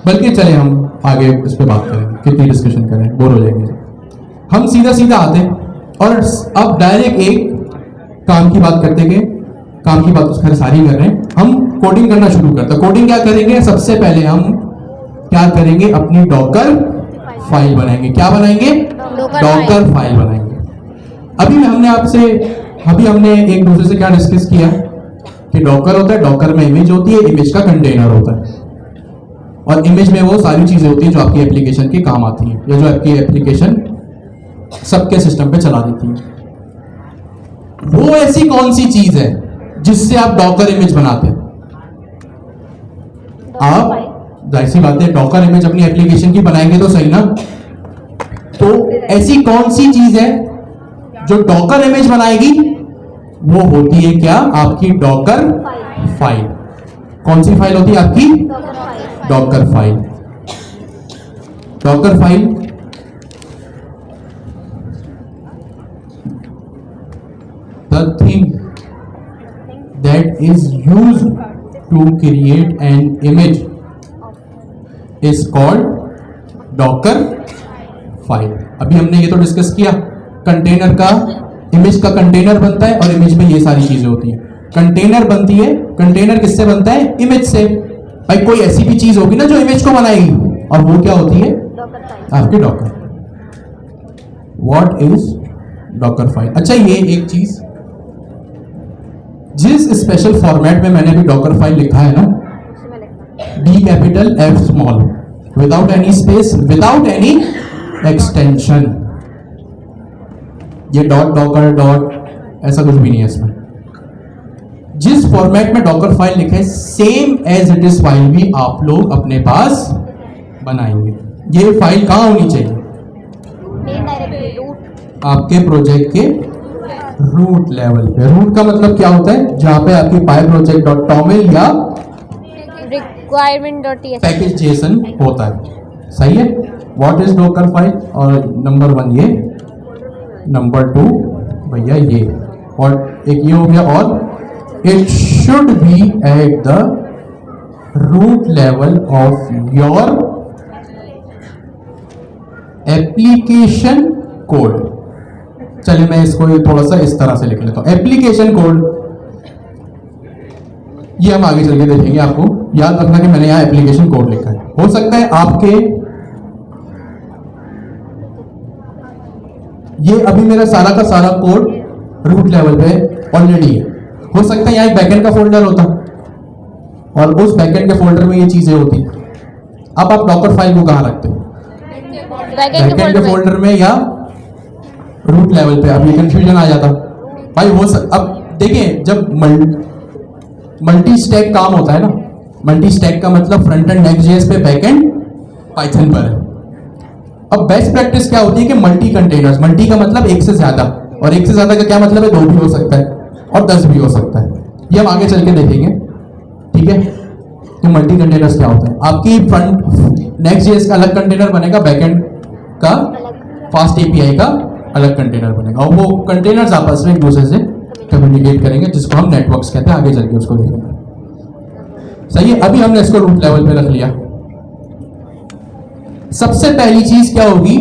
बल्कि चले हम आगे इस पे बात करें, कितनी डिस्कशन करें, बोर हो जाएंगे। हम सीधा आते हैं और अब डायरेक्ट एक काम की बात करते हैं, काम की बात तो खैर सारी कर रहे हैं, हम कोडिंग करना शुरू करते हैं। कोडिंग क्या करेंगे, सबसे पहले हम क्या करेंगे, अपनी डॉकर फाइल बनाएंगे। क्या बनाएंगे, डॉकर फाइल बनाएंगे। अभी हमने एक दूसरे से क्या डिस्कस किया कि डॉकर होता है, डॉकर में इमेज होती है, इमेज का कंटेनर होता है, और इमेज में वो सारी चीजें होती हैं जो आपकी एप्लीकेशन के काम आती हैं, या जो आपकी एप्लीकेशन सबके सिस्टम पे चला देती है। वो ऐसी कौन सी चीज है जिससे आप डॉकर इमेज बनाते हैं? आप जाहिर सी बात है डॉकर इमेज अपनी एप्लीकेशन की बनाएंगे तो सही ना। तो ऐसी कौन सी चीज है जो डॉकर इमेज बनाएगी? वो होती है क्या, आपकी डॉकर फाइल। कौन सी फाइल होती है आपकी? Docker file. Docker file the thing that is used to create an image is called docker file। अभी हमने ये तो डिस्कस किया, कंटेनर का, इमेज का कंटेनर बनता है और इमेज में ये सारी चीजें होती हैं। कंटेनर बनती है, कंटेनर किससे बनता है? इमेज से। भाई कोई ऐसी भी चीज होगी ना जो इमेज को बनाएगी, और वो क्या होती है? आपकी Docker. What is Docker file? अच्छा, ये एक चीज, जिस स्पेशल फॉर्मेट में मैंने भी डॉकर फाइल लिखा है ना, D capital F small, without any space, without any extension, ये डॉट डॉकर डॉट ऐसा कुछ भी नहीं है इसमें। जिस फॉर्मेट में डॉकर फाइल लिखे है, same as it is file भी आप लोग अपने पास बनाएंगे। ये फाइल कहां होनी चाहिए? आपके प्रोजेक्ट के रूट लेवल पे। रूट का मतलब क्या होता है? जहां पे आपकी pyproject.toml या requirement.tsv पैकेज जेसन होता है। सही है। What is Docker file? और नंबर 1 ये, नंबर 2 भैया ये, और एक ये हो गया। और it should be at the root level of your application code. चलिए मैं इसको थोड़ा सा इस तरह से लिख लेता हूं, एप्लीकेशन कोड। ये हम आगे चल के देखेंगे। आपको याद रखना कि मैंने यहां एप्लीकेशन कोड लिखा है। हो सकता है आपके ये अभी मेरा सारा का सारा कोड रूट लेवल पे ऑलरेडी है। हो सकता है यहां एक बैकएंड का फोल्डर होता और उस बैकएंड के फोल्डर में ये चीजें होती। अब आप डॉकर फाइल को कहां रखते हो? बैकएंड के फोल्डर में या रूट लेवल पे? अब ये कंफ्यूजन आ जाता भाई। अब देखिए, जब मल्टी स्टैक काम होता है ना, मल्टी स्टैक का मतलब फ्रंट एंड नेक्स्ट.जेएस पे, बैक एंड पाइथन पर है। अब बेस्ट प्रैक्टिस क्या होती है कि मल्टी कंटेनर्स, मल्टी का मतलब एक से ज्यादा, और एक से ज्यादा का क्या मतलब है? 2 भी हो सकता है और 10 भी हो सकता है। ये हम आगे चल के देखेंगे, ठीक है, कि मल्टी कंटेनर्स क्या होता है। आपकी फ्रंट नेक्स्ट.जेएस का अलग कंटेनर बनेगा, बैकएंड का फास्ट एपीआई का अलग कंटेनर बनेगा, और वो कंटेनर्स आपस में एक दूसरे से कम्युनिकेट करेंगे, जिसको हम नेटवर्क्स कहते हैं। आगे चल के उसको देखेंगे। सही है। अभी हमने इसको रूट लेवल पे रख लिया। सबसे पहली चीज क्या होगी?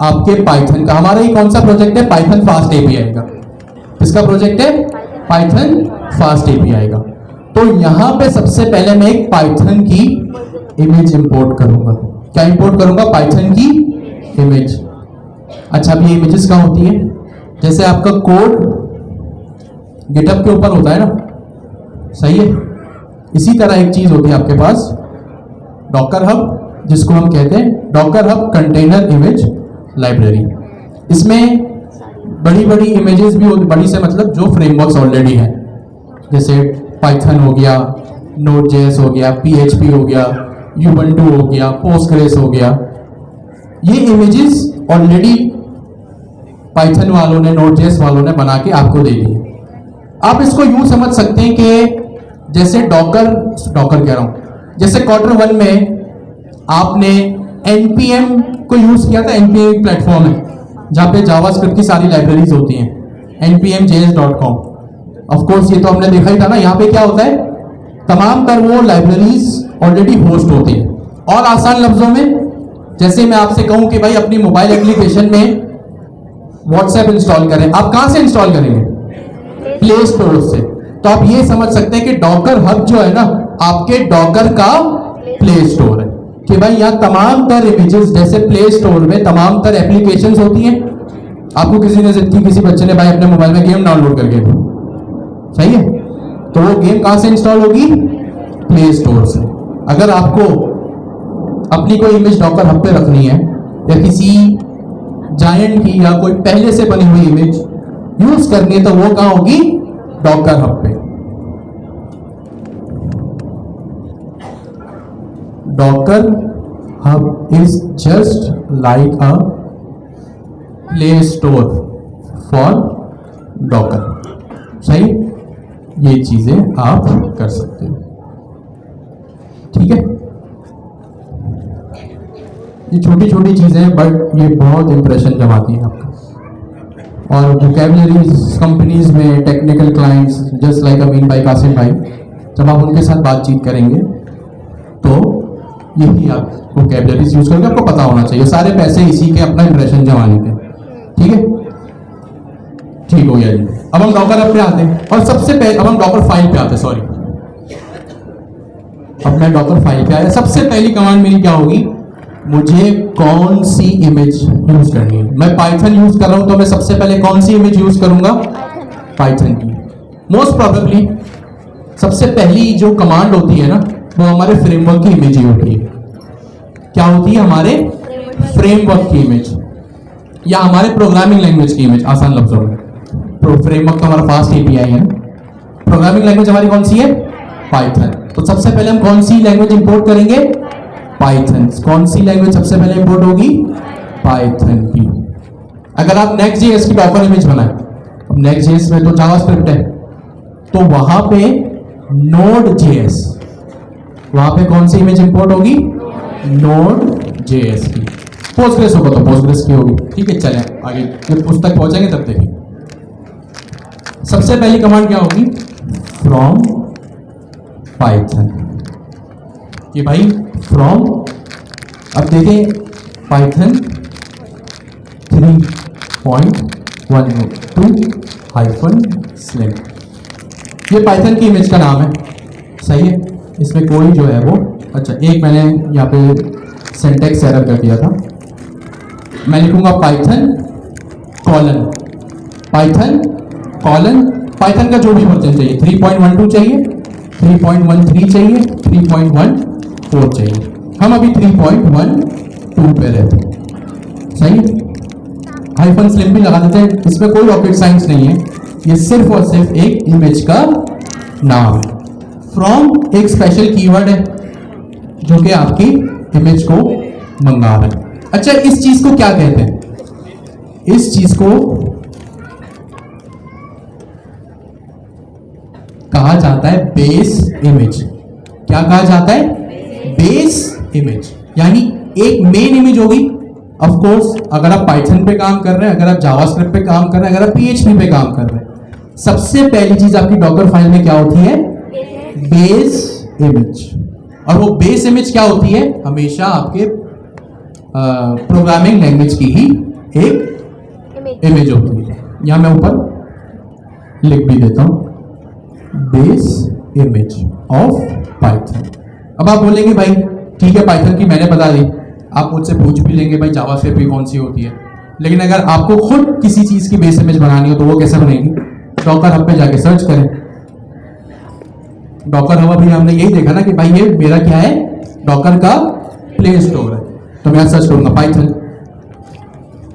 आपके पाइथन का, हमारा ये कौन सा प्रोजेक्ट है? पाइथन फास्ट एपीआई का। किसका प्रोजेक्ट है? पाइथन फास्ट एपीआई का। तो यहां पे सबसे पहले मैं एक पाइथन की इमेज इंपोर्ट करूंगा। क्या इंपोर्ट करूंगा? पाइथन की इमेज। अच्छा, अब ये इमेजेस कहां होती है? जैसे आपका कोड गिटहब के ऊपर होता है ना, सही है, इसी तरह एक चीज होती है आपके पास डॉकर हब, जिसको हम कहते हैं Docker hub container image library. इसमें बड़ी बड़ी इमेजेस भी होती, बड़ी से मतलब जो फ्रेमवर्क्स ऑलरेडी हैं, जैसे पाइथन हो गया, नोड.जेएस हो गया, PHP हो गया, यूबंटू हो गया, पोस्टग्रेस हो गया। ये इमेजेस ऑलरेडी पाइथन वालों ने, नोड.जेएस वालों ने बना के आपको दे दी। आप इसको यूं समझ सकते हैं कि जैसे डॉकर कह रहा हूं, जैसे Q1 में आपने npm को यूज किया था। npm एक प्लेटफॉर्म है जहां पे जावास्क्रिप्ट की सारी लाइब्रेरीज होती हैं, npmjs.com। ऑफ कोर्स ये तो हमने देखा ही था ना। यहाँ पे क्या होता है? तमाम तर वो लाइब्रेरीज ऑलरेडी होस्ट होती है। और आसान लफ्जों में, जैसे मैं आपसे कहूं कि भाई अपनी मोबाइल एप्लीकेशन में व्हाट्सएप इंस्टॉल करें, आप कहां से इंस्टॉल करेंगे? प्ले स्टोर से। तो आप ये समझ सकते हैं कि डॉकर हब जो है ना आपके डॉकर का प्ले स्टोर है, कि भाई यहाँ तमाम तर इमेजेस, जैसे प्ले स्टोर में तमाम तर एप्लीकेशंस होती हैं। आपको किसी ने जिद की, किसी बच्चे ने भाई अपने मोबाइल में गेम डाउनलोड करके दो, सही है, तो वो गेम कहां से इंस्टॉल होगी? प्ले स्टोर से। अगर आपको अपनी कोई इमेज डॉकर हब पे रखनी है या किसी जायंट की या कोई पहले से बनी हुई इमेज यूज करनी है, तो वो कहां होगी? डॉकर हब पे। Docker hub is just like a play store for Docker, सही। ये चीजें आप कर सकते हो, ठीक है। ये छोटी छोटी चीजें हैं बट ये बहुत इंप्रेशन जमाती हैं आपका। और वोकैबुलरीज कंपनीज में टेक्निकल क्लाइंट्स जस्ट लाइक अमीन भाई, कासिम भाई, जब आप उनके साथ बातचीत करेंगे तो यही आप वोकैबुलरीज यूज करेंगे। आपको पता होना चाहिए, सारे पैसे इसी के अपना इंप्रेशन जमाने के, ठीक है। ठीक हो गया जी। अब हम डॉकर हब पे आते हैं और सबसे पहले अब हम डॉकर फाइल पे आते हैं, सॉरी। अब मैं डॉकर फाइल पे आया। सबसे पहली कमांड मेरी क्या होगी? मुझे कौन सी इमेज यूज करनी है? मैं पाइथन यूज कर रहा हूं तो मैं सबसे पहले कौन सी इमेज यूज करूंगा? पाइथन की। मोस्ट प्रोबेबली सबसे पहली जो कमांड होती है ना वो हमारे फ्रेमवर्क की इमेज ही होती है। क्या होती है? हमारे फ्रेमवर्क की इमेज या हमारे प्रोग्रामिंग लैंग्वेज की इमेज, आसान लफ्जों में। फ्रेमवर्क तो हमारा फास्ट एपीआई है। प्रोग्रामिंग लैंग्वेज हमारी कौन सी है? पाइथन। तो सबसे पहले हम कौन सी लैंग्वेज इंपोर्ट करेंगे? पाइथन। कौन सी लैंग्वेज सबसे पहले इंपोर्ट होगी? पाइथन की। अगर आप नेक्स्ट जेएस की डॉकर इमेज बनाए, अब नेक्स्ट जेएस में तो जावास्क्रिप्ट है, तो वहां पे नोड जेएस, वहां पे कौन सी इमेज इंपोर्ट होगी? नोड जेएस की। पोस्टग्रेस होगा तो पोस्टग्रेस की होगी, ठीक है। चलें आगे, जब पुस्तक पहुंचेंगे तब देखिए। सबसे पहली कमांड क्या होगी? From Python. ये भाई फ्रॉम, अब देखें पाइथन 3.12-slim, ये पाइथन की इमेज का नाम है, सही है। इसमें कोई जो है वो, अच्छा एक मैंने यहाँ पे सिंटैक्स एरर कर दिया था। मैं लिखूंगा Python colon, Python colon, Python का जो भी वर्जन चाहिए, 3.12 चाहिए, 3.13 चाहिए, 3.14 चाहिए। हम अभी 3.12 पे रहते हैं, सही है। हाइफन स्लिम भी लगा देते हैं, इसमें कोई रॉकेट साइंस नहीं है, ये सिर्फ और सिर्फ एक इमेज का नाम है। फ्रॉम एक स्पेशल कीवर्ड है जो कि आपकी इमेज को मंगा रहा है। अच्छा, इस चीज को क्या कहते हैं? इस चीज को कहा जाता है बेस इमेज। क्या कहा जाता है? Base image. यानी एक मेन इमेज होगी। ऑफ कोर्स अगर आप पाइथन पे काम कर रहे हैं, अगर आप जावास्क्रिप्ट पे काम कर रहे हैं, अगर आप पीएचपी पे काम कर रहे हैं, सबसे पहली चीज आपकी डॉकर फाइल में क्या होती है? Base image. और वो बेस इमेज क्या होती है? हमेशा आपके प्रोग्रामिंग लैंग्वेज की ही एक इमेज होती है। यहां मैं ऊपर लिख भी देता हूं, बेस इमेज ऑफ पाइथन। अब आप बोलेंगे भाई ठीक है पाइथन की मैंने बता दी, आप मुझसे पूछ भी लेंगे भाई जावास्क्रिप्ट की कौन सी होती है। लेकिन अगर आपको खुद किसी चीज की बेस इमेज बनानी हो तो वो कैसे बनेगी? डॉकर हब पे जाके सर्च करें। डॉकर हब अभी हमने यही देखा ना कि भाई ये मेरा क्या है? डॉकर का प्ले स्टोर है। तो मैं सर्च करूंगा पाइथन,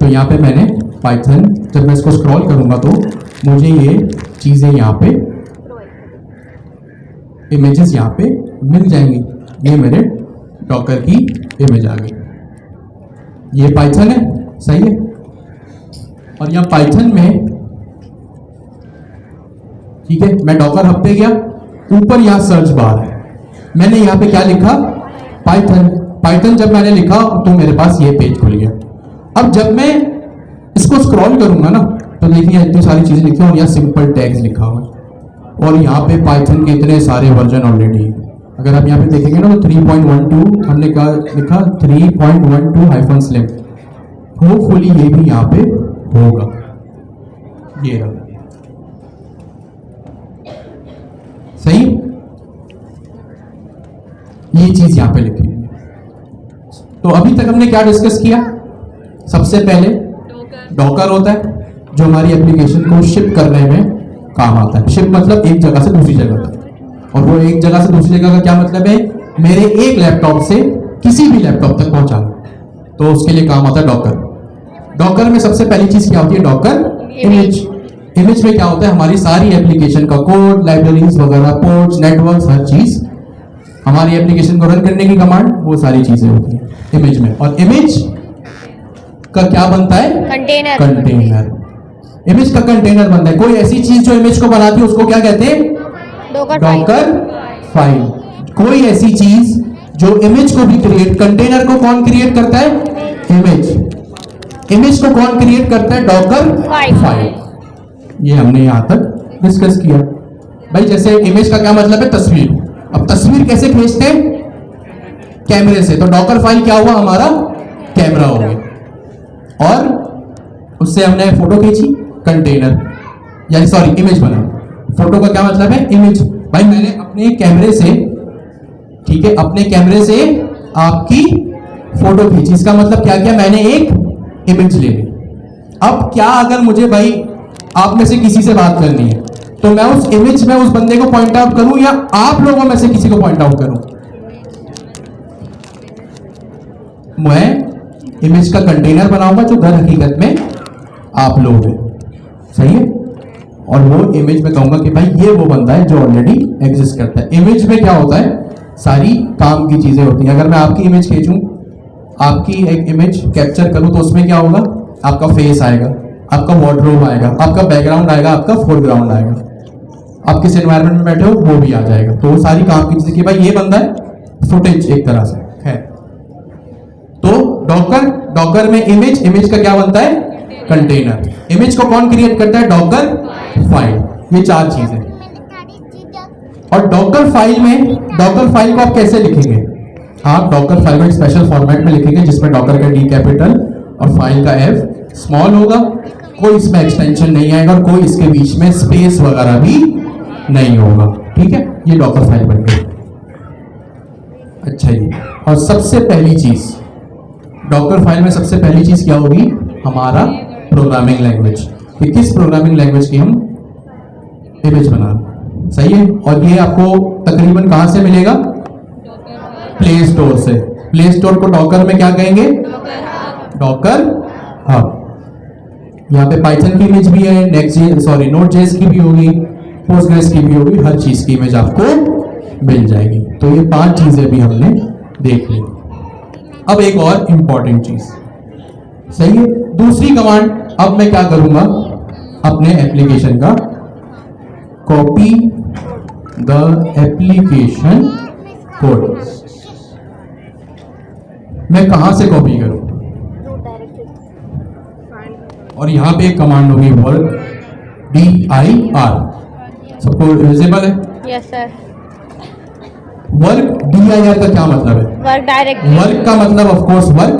तो यहाँ पे मैंने पाइथन, जब मैं इसको स्क्रॉल करूंगा तो मुझे ये चीजें यहाँ पे इमेजेस यहाँ पे मिल जाएंगी। ये मेरे डॉकर की इमेज आ गई, ये पाइथन है, सही है। और यहाँ पाइथन में, ठीक है, मैं डॉकर हब पे गया, ऊपर यहाँ सर्च बार है, मैंने यहाँ पे क्या लिखा? पाइथन। पाइथन जब मैंने लिखा तो मेरे पास ये पेज खुल गया। अब जब मैं इसको स्क्रॉल करूंगा ना तो देखिए इतनी सारी चीजें लिखी हैं और यहाँ सिंपल टैग्स लिखा हुआ है और यहाँ पे पाइथन के इतने सारे वर्जन ऑलरेडी है। अगर आप यहाँ पे देखेंगे ना तो 3.12 हमने कहा लिखा 3.12-slim। होपफुली ये भी यहाँ पे होगा। ये रहा, सही। ये चीज यहां पे लिखी हुई है। तो अभी तक हमने क्या डिस्कस किया? सबसे पहले डॉकर होता है जो हमारी एप्लीकेशन को शिप करने में काम आता है। शिप मतलब एक जगह से दूसरी जगह तक, और वो एक जगह से दूसरी जगह का क्या मतलब है? मेरे एक लैपटॉप से किसी भी लैपटॉप तक पहुंचाना, तो उसके लिए काम आता है डॉकर। डॉकर में सबसे पहली चीज क्या होती है? Docker image. इमेज में क्या होता है? हमारी सारी एप्लीकेशन का कोड, लाइब्रेरीज वगैरह, पोर्ट्स, नेटवर्क्स, हर चीज हमारी एप्लीकेशन को रन करने की कमांड, वो सारी चीजें होती है इमेज में। और इमेज का क्या बनता है? कंटेनर। कंटेनर। इमेज का कंटेनर बनता है। कोई ऐसी चीज जो इमेज को बनाती है उसको क्या कहते हैं? Docker file. कोई ऐसी चीज जो इमेज को भी क्रिएट, कंटेनर को कौन क्रिएट करता है? इमेज। इमेज को कौन क्रिएट करता है? Docker file. ये हमने यहां तक डिस्कस किया। भाई जैसे इमेज का क्या मतलब है? तस्वीर। अब तस्वीर कैसे खींचते हैं? कैमरे से। तो डॉकर फाइल क्या हुआ? हमारा कैमरा हो गया, और उससे हमने फोटो खींची, कंटेनर, यानी सॉरी इमेज बना। फोटो का क्या मतलब है? इमेज। भाई मैंने अपने कैमरे से, ठीक है, अपने कैमरे से आपकी फोटो खींची, इसका मतलब क्या किया? मैंने एक इमेज ले ली। अब क्या अगर मुझे भाई आप में से किसी से बात करनी है, तो मैं उस इमेज में उस बंदे को पॉइंट आउट करूं या आप लोगों में से किसी को पॉइंट आउट करूं? मैं इमेज का कंटेनर बनाऊंगा जो दर हकीकत में आप लोग हैं, सही है। और वो इमेज में कहूंगा कि भाई ये वो बंदा है जो ऑलरेडी एग्जिस्ट करता है। इमेज में क्या होता है? सारी काम की चीजें होती हैं। अगर मैं आपकी इमेज खींचूं, आपकी एक इमेज कैप्चर करूं, तो उसमें क्या होगा? आपका फेस आएगा, आपका वार्डरोब आएगा, आपका बैकग्राउंड आएगा, आपका फोरग्राउंड आएगा, आप किस एनवायरनमेंट में बैठे हो वो भी आ जाएगा। तो वो सारी काम की चीजें कि भाई ये बंदा है, फुटेज एक तरह से है। तो डॉकर में इमेज, इमेज का क्या बनता है? कंटेनर। इमेज को कौन क्रिएट करता है? Docker file. ये चार चीजें। और डॉकर फाइल में, डॉकर फाइल को आप कैसे लिखेंगे? आप डॉकर फाइल में स्पेशल फॉर्मेट में लिखेंगे जिसमें डॉकर का डी कैपिटल और फाइल का एफ स्मॉल होगा। कोई इसमें एक्सटेंशन नहीं आएगा और कोई इसके बीच में स्पेस वगैरह भी नहीं होगा, ठीक है। ये डॉकर फाइल बन गई। अच्छा जी, और सबसे पहली चीज डॉकर फाइल में सबसे पहली चीज क्या होगी? हमारा प्रोग्रामिंग लैंग्वेज, कि किस प्रोग्रामिंग लैंग्वेज की हम इमेज बना, सही है। और ये आपको तकरीबन कहां से मिलेगा? प्ले स्टोर से। प्ले स्टोर को डॉकर में क्या कहेंगे? Docker hub. यहाँ पे पाइथन की इमेज भी है, नोड.जेएस की भी होगी, पोस्टग्रेस की भी होगी, हर चीज की इमेज आपको मिल जाएगी। तो ये 5 चीजें भी हमने देख ली। अब एक और इंपॉर्टेंट चीज, सही है। दूसरी कमांड, अब मैं क्या करूंगा? अपने एप्लीकेशन का कॉपी द एप्लीकेशन कोड। मैं कहां से कॉपी करूं? और यहां पे एक कमांड होगी वर्क, DIR। सबको विजिबल है? Yes sir. वर्क DIR का क्या मतलब है? Work directory. वर्क का मतलब ऑफ कोर्स वर्क,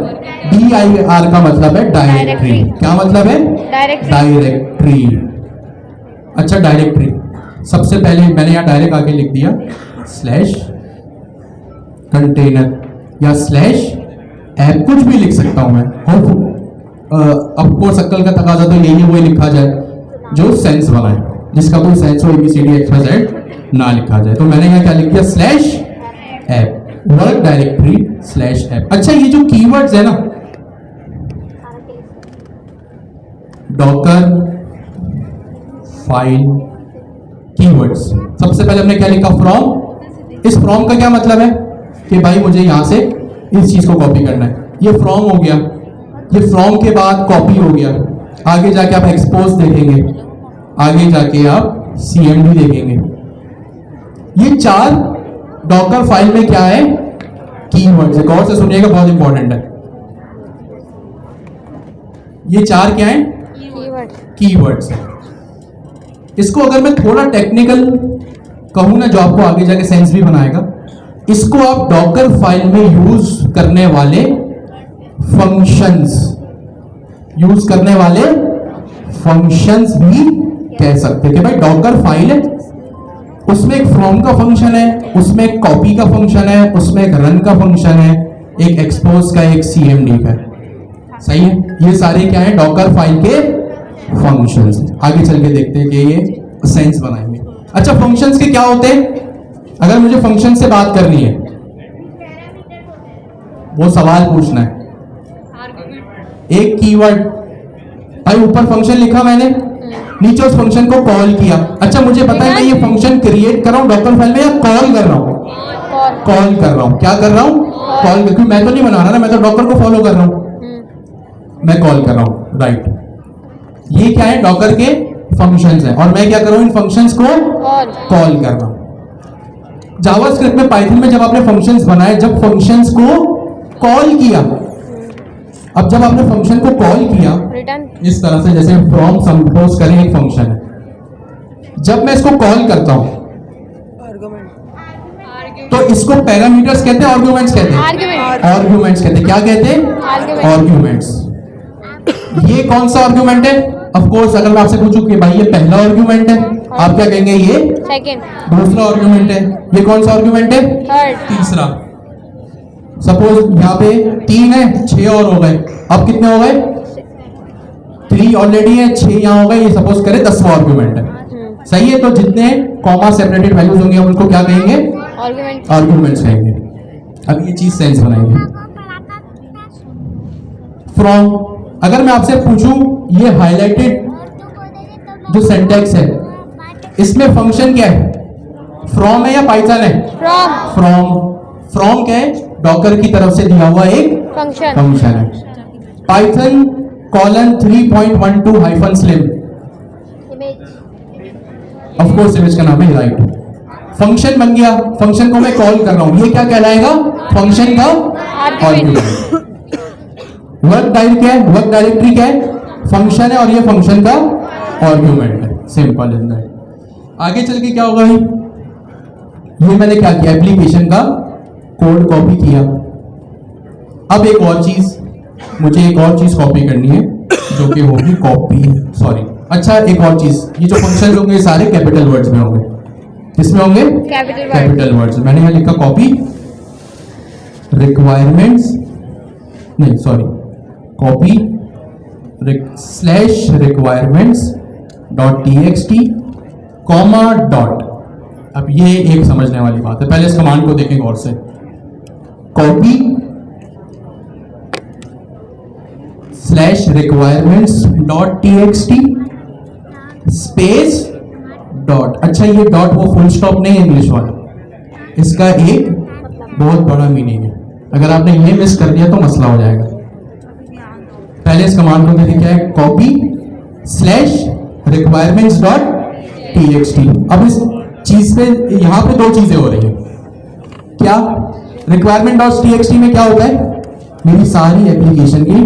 DIR का मतलब है डायरेक्टरी। क्या मतलब है? डायरेक्टरी। अच्छा, डायरेक्टरी सबसे पहले मैंने यहाँ डायरेक्ट आगे लिख दिया स्लैश कंटेनर या स्लैश ऐप, कुछ भी लिख सकता हूं मैं। ऑफ कोर्स अक्ल का तकाजा तो यही है, वही लिखा जाए जो सेंस बनाए, जिसका कोई सेंस हो, ABCD XYZ ना लिखा जाए। तो मैंने यहाँ क्या लिख दिया? Slash app, work directory slash app. अच्छा, ये जो कीवर्ड्स है ना, डॉकर फाइल कीवर्ड्स, सबसे पहले हमने क्या लिखा? फ्रॉम। इस फ्रॉम का क्या मतलब है? कि भाई मुझे यहां से इस चीज को कॉपी करना है। ये फ्रॉम हो गया। ये फ्रॉम के बाद कॉपी हो गया। आगे जाके आप एक्सपोज देखेंगे, आगे जाके आप CMD देखेंगे। ये 4 डॉकर फाइल में क्या है? कीवर्ड्स है। गौर से सुनिएगा, बहुत इंपॉर्टेंट है। ये 4 क्या है? कीवर्ड्स है। इसको अगर मैं थोड़ा टेक्निकल कहूं ना, जो आपको आगे जाके सेंस भी बनाएगा, इसको आप डॉकर फाइल में यूज करने वाले फंक्शंस फंक्शंस भी कह सकते हैं कि भाई डॉकर फाइल है, उसमें एक फ्रॉम का फंक्शन है, उसमें एक कॉपी का फंक्शन है, उसमें एक रन का फंक्शन है, एक एक्सपोज का, एक सीएमडी का। सही है, ये सारे क्या है डॉकर फाइल के फंक्शंस। आगे चल के देखते हैं कि ये सेंस बनाएंगे। अच्छा, फंक्शंस के क्या होते हैं? अगर मुझे फंक्शन से बात करनी है, वो सवाल पूछना है, एक कीवर्ड, भाई ऊपर फंक्शन लिखा मैंने, नीचे उस फंक्शन को कॉल किया। अच्छा, मुझे पता है मैं ये फंक्शन क्रिएट कर रहा हूं डॉकर फाइल में या कॉल कर रहा हूं? कॉल कर रहा हूं। क्या कर रहा हूं? कॉल, क्योंकि मैं तो नहीं बना रहा ना, मैं तो डॉकर को फॉलो कर रहा हूं, मैं कॉल कर रहा हूं। राइट, ये क्या है? डॉकर के फंक्शंस हैं, और मैं क्या कर रहा हूं? इन फंक्शंस को कॉल कर रहा हूं। जावास्क्रिप्ट में, पाइथन में जब आपने फंक्शंस बनाए, जब फंक्शंस को कॉल किया, अब जब आपने फंक्शन को कॉल किया इस तरह से, जैसे फ्रॉम सपोज करें एक फंक्शन है, जब मैं इसको कॉल करता हूं तो इसको पैरामीटर्स कहते हैं, आर्गुमेंट्स कहते हैं? आर्गुमेंट्स कहते हैं। क्या कहते हैं? आर्गुमेंट्स। ये कौन सा आर्गुमेंट है? ऑफ कोर्स अगर मैं आपसे पूछूं कि भाई ये पहला आर्गुमेंट है, आप क्या कहेंगे? ये सेकंड। दूसरा आर्गुमेंट है। ये कौन सा आर्गुमेंट है? थर्ड। तीसरा। सपोज यहाँ पे 3 है, 6 और हो गए, अब कितने हो गए? 3 ऑलरेडी है, 6 यहाँ हो गए, ये सपोज करें 10वां आर्गुमेंट है। सही है, तो जितने कॉमा सेपरेटेड वैल्यूज होंगे हम उनको क्या कहेंगे? आर्गुमेंट्स कहेंगे। अब ये चीज सेंस बनाएंगे। फ्रॉम, अगर मैं आपसे पूछूं ये हाईलाइटेड जो सिंटैक्स है, इसमें फंक्शन क्या है? फ्रॉम है या पाइथन है? फ्रॉम क्या है? डॉकर की तरफ से दिया हुआ एक फंक्शन है। पाइथन :3.12 ऑफ कोर्स इमेज का नाम है। राइट, फंक्शन बन गया, फंक्शन को मैं कॉल कर रहा हूं, ये क्या कहलाएगा? फंक्शन का आर्गुमेंट। वर्क डायरेक्टरी क्या है? वर्क डायरेक्टरी क्या है? फंक्शन है, और ये फंक्शन का आर्गुमेंट है। Simple is that. आगे चल के क्या होगा? ये मैंने क्या किया? एप्लीकेशन का कोड कॉपी किया। अब एक और चीज, मुझे एक और चीज कॉपी करनी है, जो कि होगी अच्छा, एक और चीज, ये जो फंक्शन होंगे सारे कैपिटल वर्ड्स में होंगे। किसमें होंगे? Capital words. मैंने यहाँ लिखा कॉपी रिक्वायरमेंट्स, नहीं sorry, copy /requirements.txt comma dot. अब ये एक समझने वाली बात है, पहले इस कमांड को देखें गौर से। Copy /requirements.txt space dot. अच्छा, ये डॉट वो फुल स्टॉप नहीं है इंग्लिश वाला, इसका एक बहुत बड़ा मीनिंग है। अगर आपने ये मिस कर दिया तो मसला हो जाएगा। पहले इस कमांड को देखें, क्या है? Copy /requirements.txt। अब इस चीज पे, यहां पे दो चीजें हो रही है। क्या? requirement.txt में क्या होता है? मेरी सारी एप्लीकेशन की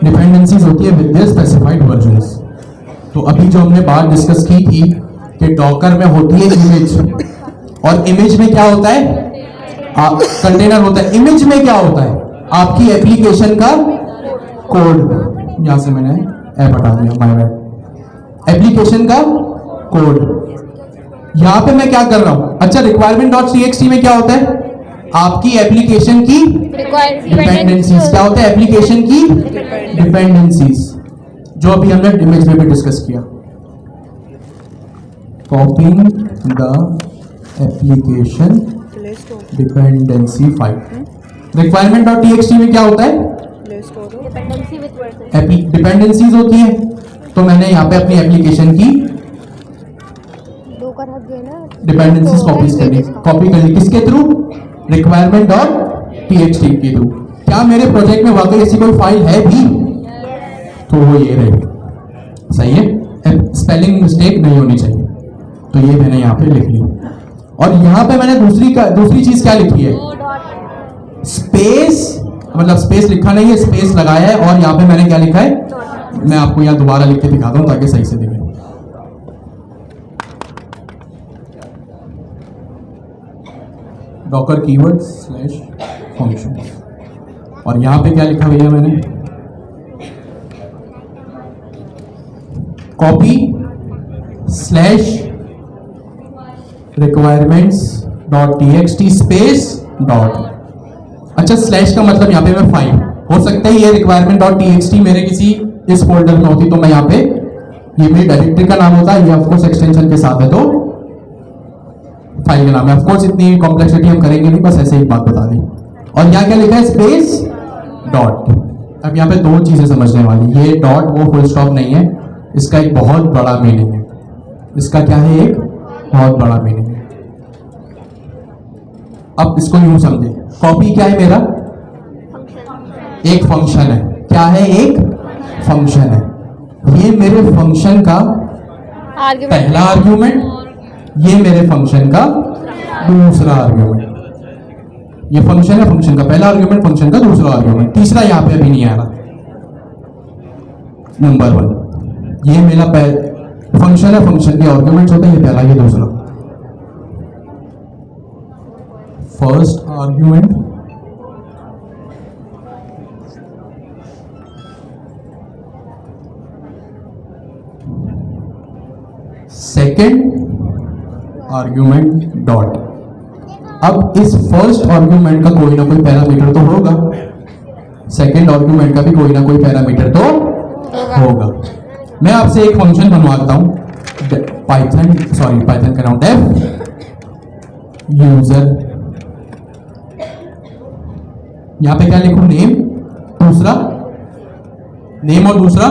डिपेंडेंसीज होती है विद द स्पेसिफाइड वर्जन्स। तो अभी जो हमने बात डिस्कस की थी कि डॉकर में होती है इमेज, और इमेज में क्या होता है? कंटेनर होता है। इमेज में क्या होता है? आपकी एप्लीकेशन का कोड। यहां से मैंने ऐप हटा दिया, माय बैड। एप्लीकेशन का कोड। यहां पे मैं क्या कर रहा हूं? अच्छा, requirement.txt में क्या होता है? आपकी एप्लीकेशन की डिपेंडेंसीज। क्या होता है? एप्लीकेशन की डिपेंडेंसीज, जो अभी हमने इमेज में भी डिस्कस किया। Copying the application dependency file. requirement.txt में क्या होता है? डिपेंडेंसीज होती है। तो मैंने यहाँ पे अपनी एप्लीकेशन की डिपेंडेंसीज कॉपी कर ली। किसके थ्रू? requirement.txt के थ्रू। क्या मेरे प्रोजेक्ट में वाकई ऐसी कोई फाइल है भी? तो वो ये रहेगी। सही है, स्पेलिंग मिस्टेक नहीं होनी चाहिए। तो ये मैंने यहाँ पे लिख ली, और यहाँ पे मैंने दूसरी चीज क्या लिखी है? स्पेस, मतलब स्पेस लिखा नहीं है, स्पेस लगाया है, और यहाँ पे मैंने क्या लिखा है? मैं आपको यहाँ दोबारा लिख के दिखाता हूँ ताकि सही से दिखे। डॉकर कीवर्ड /फंक्शन, और यहाँ पे क्या लिखा भैया मैंने? Copy slash requirements dot TXT space dot. अच्छा, स्लैश का मतलब यहाँ पे मैं फाइल, हो सकता है ये रिक्वायरमेंट डॉट टीएक्सटी मेरे किसी इस फोल्डर में होती तो मैं यहाँ पे, ये मेरी डायरेक्टरी का नाम होता है, ये ऑफकोर्स एक्सटेंशन के साथ है तो फाइल का नाम है। ऑफकोर्स इतनी कॉम्प्लेक्सिटी हम करेंगे नहीं, बस ऐसे ही बात बता दी। और यहाँ क्या लिखा है, स्पेस डॉट। अब यहाँ पे दो चीजें समझने वाली, ये डॉट वो फुल स्टॉप नहीं है, इसका एक बहुत बड़ा मीनिंग है। इसका क्या है, एक बहुत बड़ा मीनिंग है। अब इसको यूं समझे, कॉपी क्या है मेरा, एक फंक्शन है। क्या है, एक फंक्शन है। ये मेरे फंक्शन का पहला आर्ग्यूमेंट, ये मेरे फंक्शन का दूसरा आर्ग्यूमेंट। ये फंक्शन है, फंक्शन का पहला आर्ग्यूमेंट, फंक्शन का दूसरा आर्ग्यूमेंट, तीसरा यहां पे अभी नहीं आ रहा। नंबर 1 ये मेरा फंक्शन है, फंक्शन के आर्ग्यूमेंट्स होते हैं, ये पहला, ये दूसरा। First argument, second argument dot. अब इस फर्स्ट आर्ग्यूमेंट का कोई ना कोई पैरामीटर तो होगा, सेकेंड आर्ग्यूमेंट का भी कोई ना कोई पैरामीटर तो होगा। मैं आपसे एक फंक्शन बनवाता हूं, पाइथन का नाम डेफ यूजर। यहां पे क्या लिखूं, नेम, दूसरा नेम और दूसरा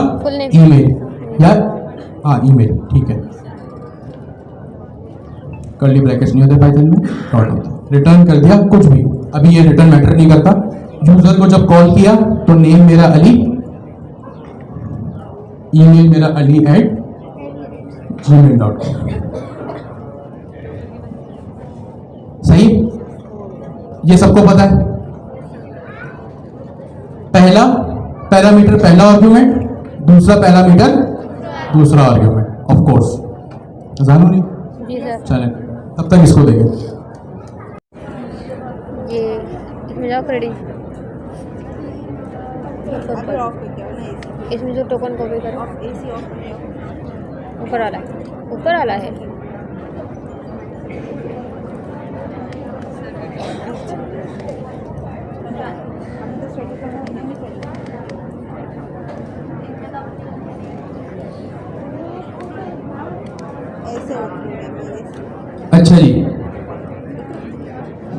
ईमेल, या हाँ ईमेल, ठीक है। कर्ली ब्रैकेट्स नहीं होते पाइथन में, डॉट होता है। रिटर्न कर दिया कुछ भी, अभी ये रिटर्न मैटर नहीं करता। यूजर को जब कॉल किया तो नेम मेरा अली, ईमेल मेरा ali@gmail.com। सही, ये सबको पता है। पहला पैरामीटर पहला आर्ग्यूमेंट, दूसरा पैरामीटर दूसरा आर्ग्यूमेंट, ऑफ कोर्स जानो नहीं। चले तब तक इसको देखें। ये इसमें जाओ क्रेडिट, इसमें जो टोकन कॉपी करो, ऊपर वाला, ऊपर वाला है। अच्छा जी,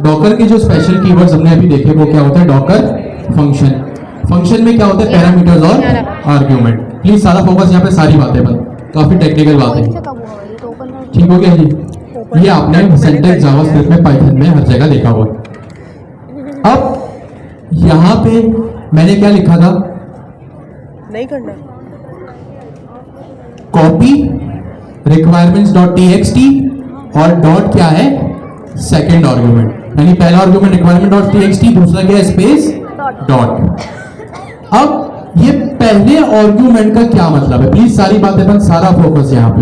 डॉकर के जो स्पेशल कीवर्ड्स हमने अभी देखे वो क्या होता है, डॉकर फंक्शन। फंक्शन में क्या होता है, पैरामीटर्स और आर्ग्यूमेंट। प्लीज सारा फोकस यहाँ पे, सारी बातें बंद, काफी टेक्निकल बातें, ठीक हो गया जी। ये आपने सिंटैक्स जावास्क्रिप्ट में, पाइथन में हर जगह देखा हुआ। अब यहाँ पे मैंने क्या लिखा था, नहीं करना, कॉपी रिक्वायरमेंट्स डॉट टीएक्सटी और डॉट क्या है, सेकेंड आर्ग्यूमेंट, यानी पहला आर्ग्यूमेंट रिक्वायरमेंट डॉट टीएक्सटी, दूसरा क्या है, स्पेस डॉट। अब ये पहले आर्ग्यूमेंट का क्या मतलब है, प्लीज सारी बातें पर सारा फोकस यहां पे।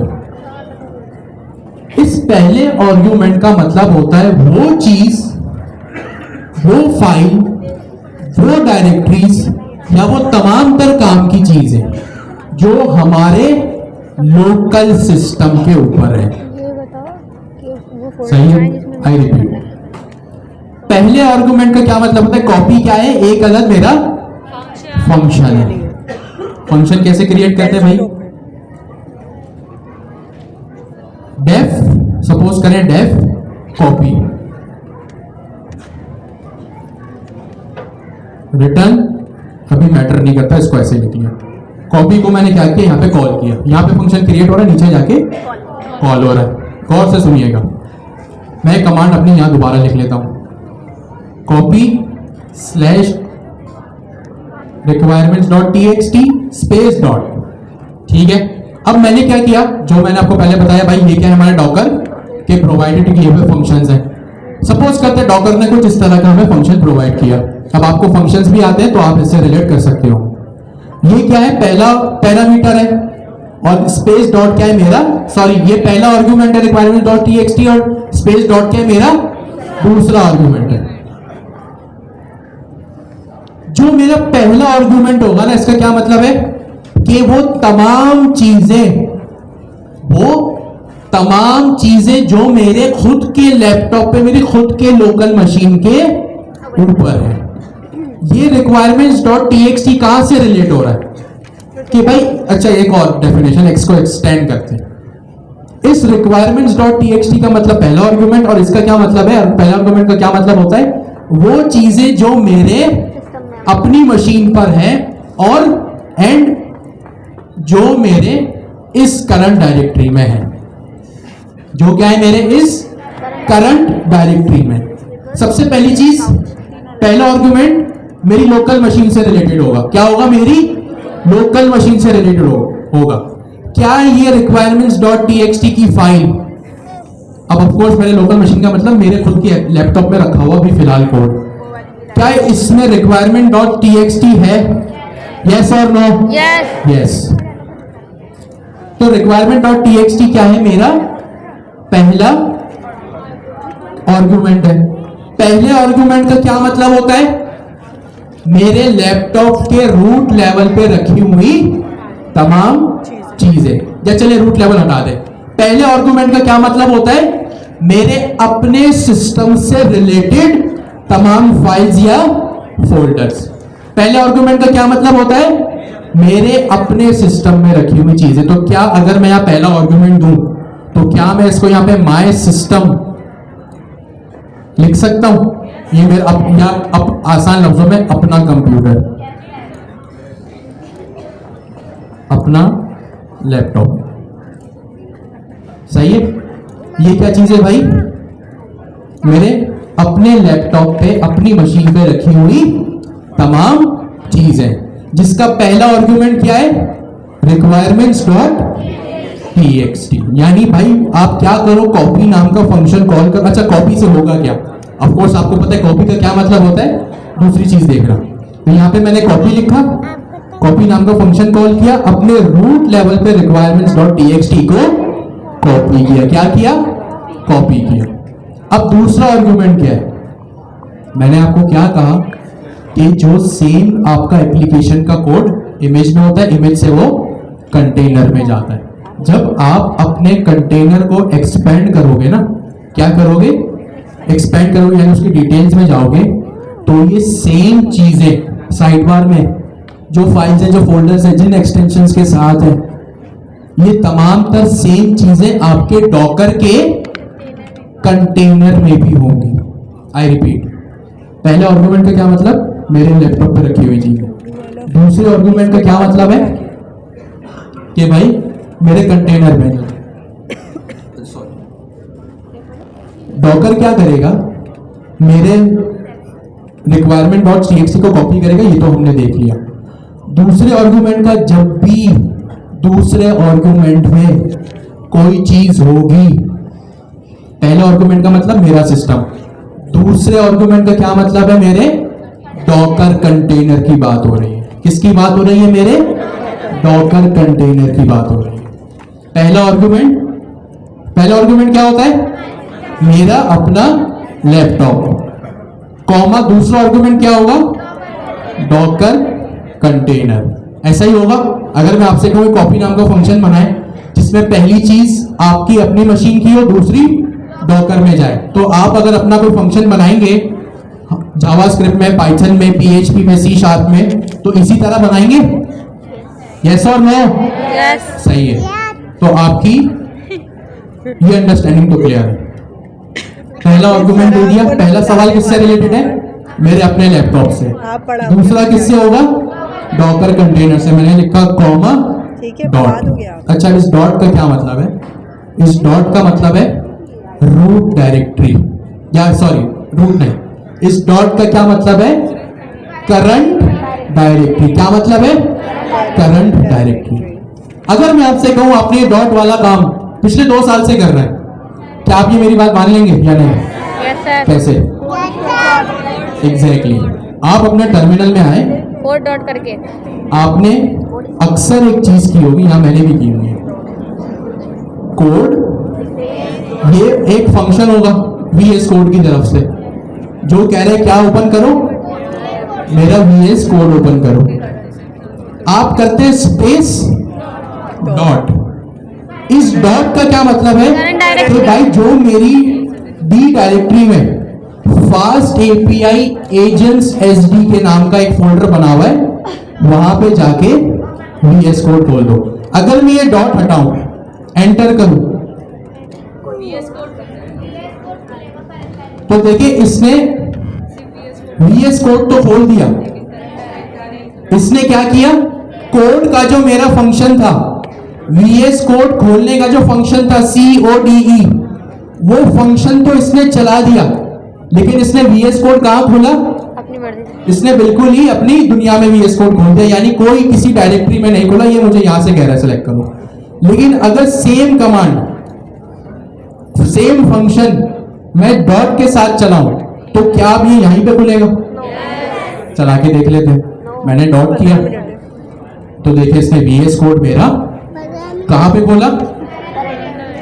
इस पहले आर्ग्यूमेंट का मतलब होता है वो चीज, वो फाइल, वो डायरेक्टरीज या वो तमाम तर काम की चीजें जो हमारे लोकल सिस्टम के ऊपर है। ये बताओ कि वो सही है, जिसमें आई रिपीट। पहले आर्गुमेंट का क्या मतलब होता है, कॉपी क्या है, एक अलग मेरा फंक्शन है। फंक्शन कैसे क्रिएट करते हैं भाई, डेफ, सपोज करें डेफ कॉपी, रिटर्न अभी मैटर नहीं करता, इसको ऐसे लिख लिया। कॉपी को मैंने क्या किया, यहाँ पे कॉल किया, यहाँ पे फंक्शन क्रिएट हो रहा है, नीचे जाके कॉल हो रहा है। गौर से सुनिएगा, मैं कमांड अपनी यहाँ दोबारा लिख लेता हूँ, copy slash requirements dot TXT space dot, ठीक है। अब मैंने क्या किया, जो मैंने आपको पहले बताया भाई, ये क्या है, हमारे डॉकर के प्रोवाइडेड किए हुए फंक्शंस हैं। सपोज करते हैं डॉकर ने कुछ इस तरह का हमें फंक्शन प्रोवाइड किया। अब आपको फंक्शंस भी आते हैं तो आप इससे रिलेट कर सकते हो। ये क्या है, पहला पैरामीटर है, और स्पेस डॉट क्या है मेरा, सॉरी ये पहला आर्गुमेंट है रिक्वायरमेंट डॉट टीएक्सटी, और स्पेस डॉट क्या है मेरा दूसरा आर्गुमेंट है। जो मेरा पहला आर्गुमेंट होगा ना, इसका क्या मतलब है कि वो तमाम चीजें वो तमाम चीजें जो मेरे खुद के लैपटॉप पे, मेरी खुद के लोकल मशीन के ऊपर है। ये requirements.txt कहां से रिलेट हो रहा है कि भाई, अच्छा एक और डेफिनेशन एक्स को एक्सटेंड करते हैं। इस requirements.txt का मतलब पहला आर्गुमेंट, और इसका क्या मतलब है? पहला आर्गुमेंट का क्या मतलब होता है? वो चीजें जो मेरे अपनी मशीन पर हैं और एंड जो मेरे इस करंट डायरेक्टरी में है, जो क्या है मेरे इस करंट डायरेक्टरी में। सबसे पहली चीज, पहला आर्गुमेंट मेरी लोकल मशीन से रिलेटेड होगा। क्या होगा? मेरी लोकल मशीन से रिलेटेड होगा। क्या है ये requirements.txt की फाइल? अब ऑफ कोर्स मेरे लोकल मशीन का मतलब मेरे खुद के लैपटॉप में रखा हुआ भी फिलहाल कोड। क्या इसमें requirement.txt है? यस और नो? यस। यस। तो requirement.txt क्या है? मेरा पहला आर्गुमेंट है। पहले आर्गुमेंट का क्या मतलब होता है? मेरे लैपटॉप के रूट लेवल पे रखी हुई तमाम चीजें। या चलिए रूट लेवल हटा दे। पहले आर्गुमेंट का क्या मतलब होता है? मेरे अपने सिस्टम से रिलेटेड तमाम फाइल्स या फोल्डर्स। पहले आर्गुमेंट का क्या मतलब होता है? मेरे अपने सिस्टम में रखी हुई चीजें। तो क्या अगर मैं यहां पहला आर्गुमेंट दूं तो क्या मैं इसको यहां पे माय सिस्टम लिख सकता हूं? ये मेरे अब आसान लफ्जों में अपना कंप्यूटर, अपना लैपटॉप। सही है? ये क्या चीज है भाई? मेरे अपने लैपटॉप पे, अपनी मशीन पे रखी हुई तमाम चीजें, जिसका पहला आर्गुमेंट क्या है? requirements.txt। यानी भाई आप क्या करो, कॉपी नाम का फंक्शन कॉल कर। अच्छा, कॉपी से होगा क्या? ऑफ कोर्स आपको पता है कॉपी का क्या मतलब होता है। दूसरी चीज देखना, तो यहां पे मैंने कॉपी लिखा, कॉपी नाम का फंक्शन कॉल किया, अपने रूट लेवल पे requirements.txt को कॉपी किया। क्या किया? कॉपी किया। अब दूसरा आर्गुमेंट क्या है? मैंने आपको क्या कहा कि जो सेम आपका एप्लीकेशन का कोड इमेज में होता है, इमेज से वो कंटेनर में जाता है। जब आप अपने कंटेनर को एक्सपेंड करोगे ना, क्या करोगे? एक्सपेंड करोगे यानी उसकी डिटेल्स में जाओगे, तो ये सेम चीजें साइड बार में जो फाइल्स हैं, जो फोल्डर्स हैं, जिन एक्सटेंशंस के साथ हैं, ये तमाम तर सेम चीजें आपके डॉकर के कंटेनर में भी होंगी। आई रिपीट, पहले आर्गुमेंट का क्या मतलब? मेरे लैपटॉप पे रखी हुई चीज। दूसरे आर्गुमेंट का क्या मतलब है कि भाई मेरे कंटेनर में। डॉकर क्या करेगा? मेरे requirement.txt को कॉपी करेगा, ये तो हमने देख लिया। दूसरे आर्गुमेंट का, जब भी दूसरे आर्गुमेंट में कोई चीज होगी, पहले आर्गुमेंट का मतलब मेरा सिस्टम, दूसरे आर्गुमेंट का क्या मतलब है? मेरे डॉकर कंटेनर की बात हो रही है। किसकी बात हो रही है? मेरे डॉकर कंटेनर की बात हो रही है। पहला आर्गुमेंट क्या होता है? मेरा अपना लैपटॉप, कॉमा दूसरा आर्गुमेंट क्या होगा? Docker container. ऐसा ही होगा अगर मैं आपसे कहूं कॉपी नाम का फंक्शन बनाए जिसमें पहली चीज आपकी अपनी मशीन की हो, दूसरी डॉकर में जाए। तो आप अगर अपना कोई फंक्शन बनाएंगे जावास्क्रिप्ट में, पाइथन में, पीएचपी में, सी शार्प में, तो इसी तरह बनाएंगे। यस और नो? यस। सही है। तो आपकी ये अंडरस्टैंडिंग तो क्लियर है। पहला आर्गुमेंट दे दिया। पहला सवाल किससे रिलेटेड है? मेरे अपने लैपटॉप से। दूसरा किससे होगा? डॉकर कंटेनर से। मैंने लिखा कॉमा डॉट। अच्छा, इस डॉट का क्या मतलब है? इस डॉट का मतलब है रूट डायरेक्टरी, या सॉरी रूट नहीं, इस डॉट का क्या मतलब है? Current directory. क्या मतलब है? Current directory. अगर मैं आपसे कहूं आपने डॉट वाला काम पिछले 2 साल से कर रहे हैं, क्या आप ये मेरी बात मान लेंगे या नहीं? Yes sir. कैसे? एग्जैक्टली आप अपने टर्मिनल में आए, कोड डॉट करके आपने अक्सर एक चीज की होगी, यहां मैंने भी की होगी, कोड, ये एक फंक्शन होगा VS कोड की तरफ से जो कह रहे हैं क्या ओपन करो? मेरा VS कोड ओपन करो। आप करते स्पेस डॉट, इस डॉट का क्या मतलब है Current directory। कि भाई जो मेरी डी डायरेक्टरी में फास्ट एपीआई एजेंट्स एसडी के नाम का एक फोल्डर बना हुआ है वहां पे जाके VS कोड खोल दो। अगर मैं ये डॉट हटाऊं एंटर करूं तो देखिए इसने VS कोड तो खोल दिया। इसने क्या किया, कोड का जो मेरा फंक्शन था VS कोड खोलने का जो फंक्शन था CODE वो फंक्शन तो इसने चला दिया, लेकिन इसने VS कोड कहां खोला, अपनी मर्जी से। इसने बिल्कुल ही अपनी दुनिया में VS कोड खोल दिया, यानी कोई किसी डायरेक्टरी में नहीं खोला। ये मुझे यहां से कह रहा है सेलेक्ट करो। लेकिन अगर सेम कमांड सेम फंक्शन मैं डॉट के साथ चलाऊं तो क्या अब ये यहीं पे खुलेगा? चला के देख लेते हैं। मैंने डॉट किया तो देखिए इसने VS कोड मेरा कहां पे खोला,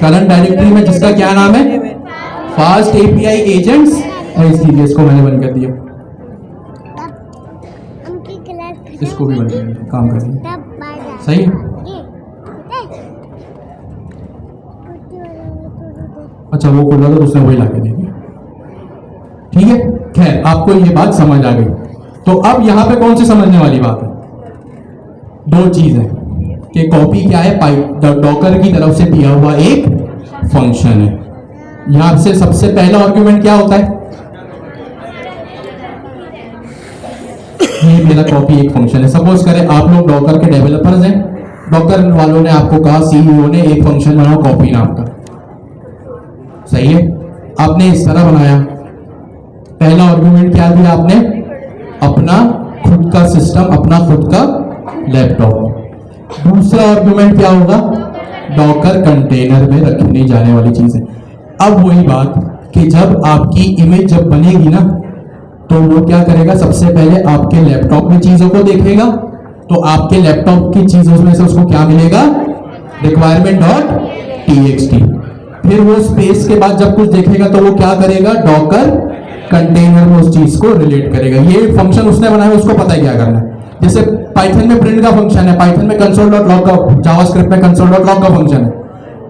करंट डायरेक्टरी में, जिसका क्या नाम है फास्ट एपीआई एजेंट्स एसडी। इसको मैंने बंद कर दिया, इसको भी बंद कर दिया, काम कर दिया। सही है? अच्छा वो खोला तो उसने वही लाके दे दिया। ठीक है, खैर आपको ये बात समझ आ गई। तो अब यहां पे कौन सी समझने वाली बात है? दो चीज है कि कॉपी क्या है, डॉकर की तरफ से दिया हुआ एक फंक्शन है। यहां से सबसे पहला आर्गुमेंट क्या होता है, ये मेरा कॉपी एक फंक्शन है। सपोज करें आप लोग डॉकर के डेवलपर्स हैं, डॉकर वालों ने आपको कहा, सीईओ ने एक फंक्शन बनाओ कॉपी नाम का, सही है? आपने इस तरह बनाया। पहला आर्गुमेंट क्या दिया आपने, अपना खुद का सिस्टम, अपना खुद का लैपटॉप। दूसरा आर्गुमेंट क्या होगा, डॉकर कंटेनर में रखने जाने वाली चीजें। अब वही बात कि जब आपकी इमेज जब बनेगी ना तो वो क्या करेगा, सबसे पहले आपके लैपटॉप में चीजों को देखेगा, तो आपके लैपटॉप की चीजों में से उसको क्या मिलेगा, रिक्वायरमेंट डॉट टीएक्सटी। फिर वो स्पेस के बाद जब कुछ देखेगा तो वो क्या करेगा, डॉकर कंटेनर में उस चीज को रिलेट करेगा। ये फंक्शन उसने बनाया, उसको पता है क्या करना है। जैसे पाइथन में प्रिंट का फंक्शन है, पाइथन में console.log का, जावास्क्रिप्ट में console.log का फंक्शन है,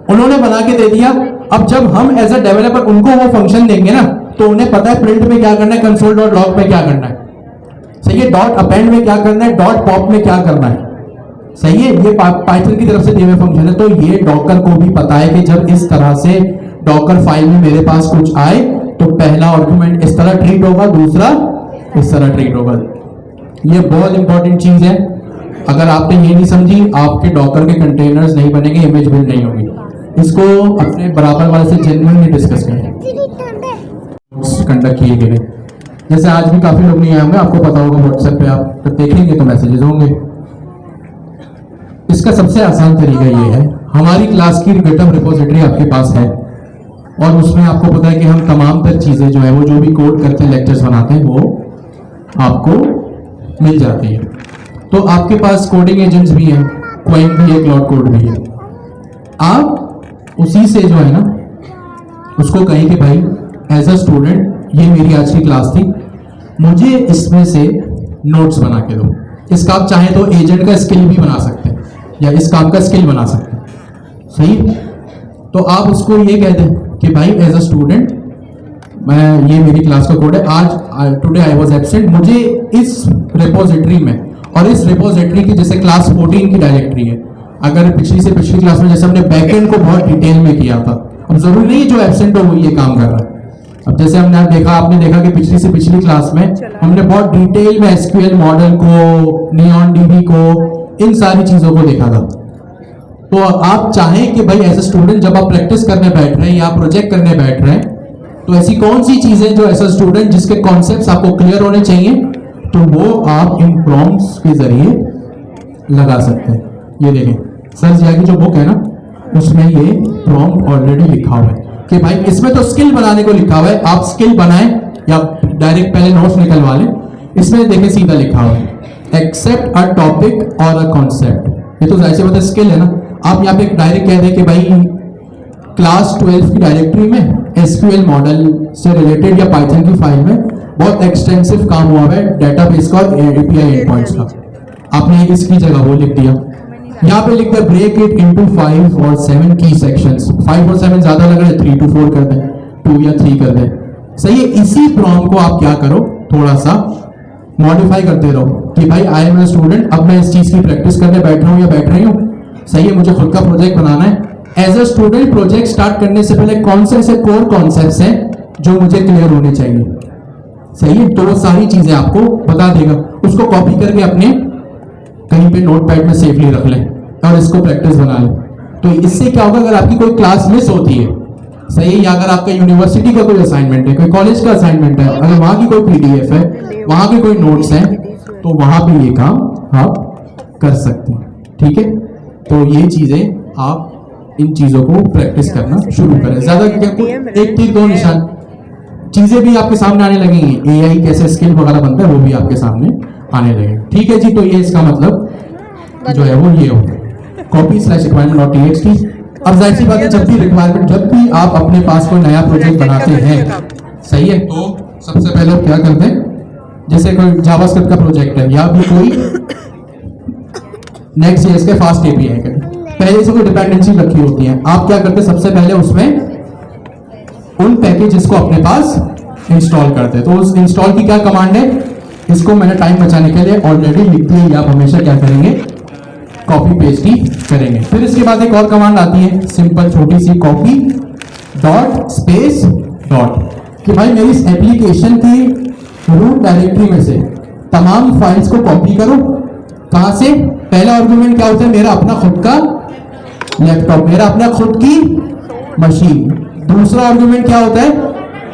उन्होंने बना के दे दिया। अब जब हम एज अ डेवलपर उनको वो फंक्शन देंगे ना तो उन्हें पता है प्रिंट में क्या करना है, console.log में क्या करना है, सही है, डॉट अपेंड में क्या करना है, डॉट पॉप में क्या करना है, सही है। ये पाइथन की तरफ से दिए हुए फंक्शन है। तो ये डॉकर को भी पता है कि जब इस तरह से डॉकर फाइल में मेरे पास कुछ आए तो पहला आर्गुमेंट इस तरह ट्रीट होगा, दूसरा इस तरह ट्रीट होगा। ये बहुत इंपॉर्टेंट चीज है। अगर आपने ये नहीं समझी, आपके डॉकर के कंटेनर्स नहीं बनेंगे, इमेज बिल्ड नहीं होगी। इसको अपने बराबर वाले से जेन्युइनली डिस्कस करें, कंडक्ट किए गए। जैसे आज भी काफी लोग नहीं आए होंगे, आपको पता होगा व्हाट्सएप पे आप जब देखेंगे तो मैसेजेस होंगे। इसका सबसे आसान तरीका ये है, हमारी क्लास की गिटहब रिपोजिटरी आपके पास है और उसमें आपको पता है कि हम तमाम तर चीजें जो है वो जो भी कोड करते हैं, लेक्चर्स बनाते हैं, वो आपको मिल जाती है। तो आपके पास कोडिंग एजेंट्स भी हैं, क्वाइन भी है, क्लाउड कोड भी है। आप उसी से जो है ना उसको कहें कि भाई एज अ स्टूडेंट ये मेरी आज की क्लास थी, मुझे इसमें से नोट्स बना के दो। इसका आप चाहें तो एजेंट का स्किल भी बना सकते हैं या इस काम का स्किल बना सकते हैं, सही। तो आप उसको ये कह दें कि भाई एज अ स्टूडेंट मैं, ये मेरी क्लास का कोड है, आज टुडे आई वाज एब्सेंट, मुझे इस रिपोजिटरी में, और इस रिपोजिटरी की जैसे क्लास 14 की डायरेक्टरी है, अगर पिछली से पिछली क्लास में जैसे हमने बैकएंड को बहुत डिटेल में किया था, अब जरूरी नहीं जो एब्सेंट हो वो ये काम कर रहा है। अब जैसे आपने देखा कि पिछली से पिछली क्लास में हमने बहुत डिटेल में एसक्यूएल मॉडल को, नियॉन डीबी को, इन सारी चीजों को देखा था। तो आप चाहें कि भाई एज ए स्टूडेंट जब आप प्रैक्टिस करने बैठ रहे हैं या प्रोजेक्ट करने बैठ रहे हैं तो ऐसी कौन सी चीजें जो एज ए स्टूडेंट जिसके कॉन्सेप्ट्स आपको क्लियर होने चाहिए, तो वो आप इन प्रॉम्प्ट्स के जरिए लगा सकते हैं। ये देखें सर जिया की जो बुक है ना उसमें ये प्रॉम्प्ट ऑलरेडी लिखा हुआ है कि भाई इसमें तो स्किल बनाने को लिखा हुआ है, आप स्किल बनाएं या डायरेक्ट पहले नोट्स निकलवा लें। इसमें देखें सीधा लिखा हुआ है एक्सेप्ट अ टॉपिक और अ कॉन्सेप्ट। ये तो जाहिर सी बात है स्किल है ना। आप यहाँ पे डायरेक्ट कह दें कि भाई क्लास 12 की डायरेक्टरी में एसक्यूएल मॉडल से रिलेटेड या पाइथन की फाइल में बहुत एक्सटेंसिव काम हुआ है डेटाबेस का और एपीआई एंडपॉइंट्स का, आपने इसकी जगह वो लिख दिया। यहाँ पे लिख दे ब्रेक इट इनटू 5 और 7 की सेक्शंस। 5 और 7 ज्यादा लग रहा है, 3 to 4 कर दें, 2 या 3 कर दें। सही है। इसी प्रॉम्प्ट को आप क्या करो, थोड़ा सा मॉडिफाई करते रहो कि भाई आई एम ए स्टूडेंट, अब मैं इस चीज की प्रैक्टिस करने बैठ रहा हूँ या बैठ रही हूँ। सही है, मुझे खुद का प्रोजेक्ट बनाना है। As a student project start करने से पहले कौन से ऐसे कोर कॉन्सेप्ट्स हैं जो मुझे क्लियर होने चाहिए। सही है, तो वो सारी चीजें आपको बता देगा। उसको कॉपी करके अपने कहीं पे नोटपैड में सेफली रख लें और इसको प्रैक्टिस बना लें। तो इससे क्या होगा, अगर आपकी कोई क्लास मिस होती है, सही है, या अगर आपका यूनिवर्सिटी का कोई असाइनमेंट है, कोई कॉलेज का असाइनमेंट है, अगर वहां की कोई पीडीएफ है, वहां के कोई नोट्स हैं, तो वहां पे ये काम आप कर सकते हैं। ठीक है, तो ये चीजें आप इन चीजों को प्रैक्टिस करना शुरू करें। ज्यादा क्या, एक तीर दो निशान चीजें भी आपके सामने आने लगेंगी। एआई कैसे स्किल वगैरह बनता है वो भी आपके सामने आने लगेगा। ठीक है जी, तो ये इसका मतलब जो है वो ये हो copy/requirement.txt। अब जाहिर सी बात है, जब भी रिक्वायरमेंट, जब भी आप अपने पास कोई नया प्रोजेक्ट बनाते हैं, सही है, तो सबसे पहले आप क्या करते हैं, जैसे कोई जावास्क्रिप्ट का प्रोजेक्ट है या भी कोई नेक्स्ट.जेएस के फास्ट एपीआई का, पहले से कोई डिपेंडेंसी रखी होती है। आप क्या करते हैं, सबसे पहले उसमें उन पैकेजेस को अपने पास इंस्टॉल करते हैं। तो उस इंस्टॉल की क्या कमांड है, इसको मैंने टाइम बचाने के लिए ऑलरेडी लिख दी है, आप हमेशा क्या करेंगे, कॉपी पेस्ट ही करेंगे। फिर इसके बाद एक और कमांड आती है, सिंपल छोटी सी, कॉपी डॉट स्पेस डॉट, कि भाई मेरी इस एप्लीकेशन की रूट डायरेक्टरी में से तमाम फाइल्स को कॉपी करो। कहां से, पहला आर्गुमेंट क्या होता है, मेरा अपना खुद का लैपटॉप, मेरा अपना खुद की मशीन। दूसरा आर्गुमेंट क्या होता है,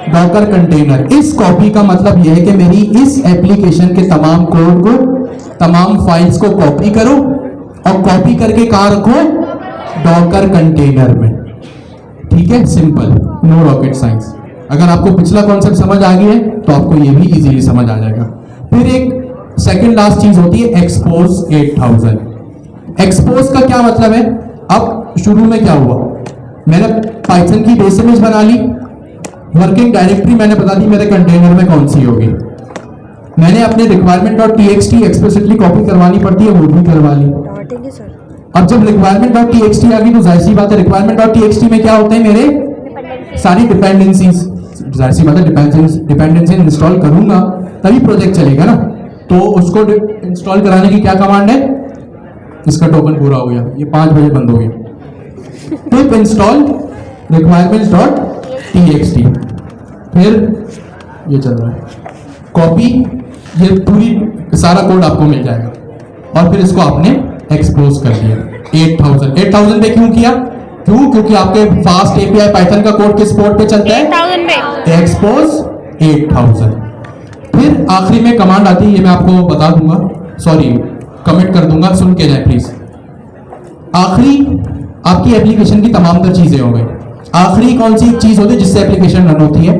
डॉकर कंटेनर। इस कॉपी का मतलब यह है कि मेरी इस एप्लीकेशन के तमाम कोड को, तमाम फाइल्स को कॉपी करो और कॉपी करके कहां रखो, डॉकर कंटेनर में। ठीक है, सिंपल, नो रॉकेट साइंस। अगर आपको पिछला कॉन्सेप्ट समझ आ गया है तो आपको ये भी इजीली समझ आ जाएगा। फिर एक सेकंड लास्ट चीज होती है एक्सपोज 8000। एक्सपोज का क्या मतलब है, अब शुरू में क्या हुआ, मैंने पाइथन की बेस इमेज बना ली, वर्किंग डायरेक्टरी मैंने बता दी मेरे कंटेनर में कौन सी होगी, मैंने अपने requirement.txt एक्सप्लिसिटली कॉपी करवानी पड़ती है, वो भी करवा ली। अब जब requirement.txt आ गई तो जाहिर सी बात है requirement.txt में क्या होते हैं, मेरे सारी डिपेंडेंसीज, जाहिर सी बात है डिपेंडेंसी इंस्टॉल करूंगा तभी प्रोजेक्ट चलेगा ना। तो उसको इंस्टॉल कराने की क्या कमांड है, इसका टोकन पूरा हो गया, ये 5 बजे बंद हो गया, तो इंस्टॉल requirements.txt। फिर ये चल रहा है कॉपी, ये पूरी सारा कोड आपको मिल जाएगा। और फिर इसको आपने एक्सपोज कर दिया 8000 पे। क्यों किया, क्यों, क्योंकि आपके फास्ट एपीआई पाइथन का कोड किस पोर्ट पे चलता है, 8000 पे, एक्सपोज 8000। फिर आखिरी में कमांड आती है, ये मैं आपको बता दूंगा, सॉरी कमेंट कर दूंगा, सुन के जाए प्लीज। आखिरी आपकी एप्लीकेशन की तमाम तर चीजें हो गई, आखिरी कौन सी चीज होती है जिससे एप्लीकेशन रन होती है,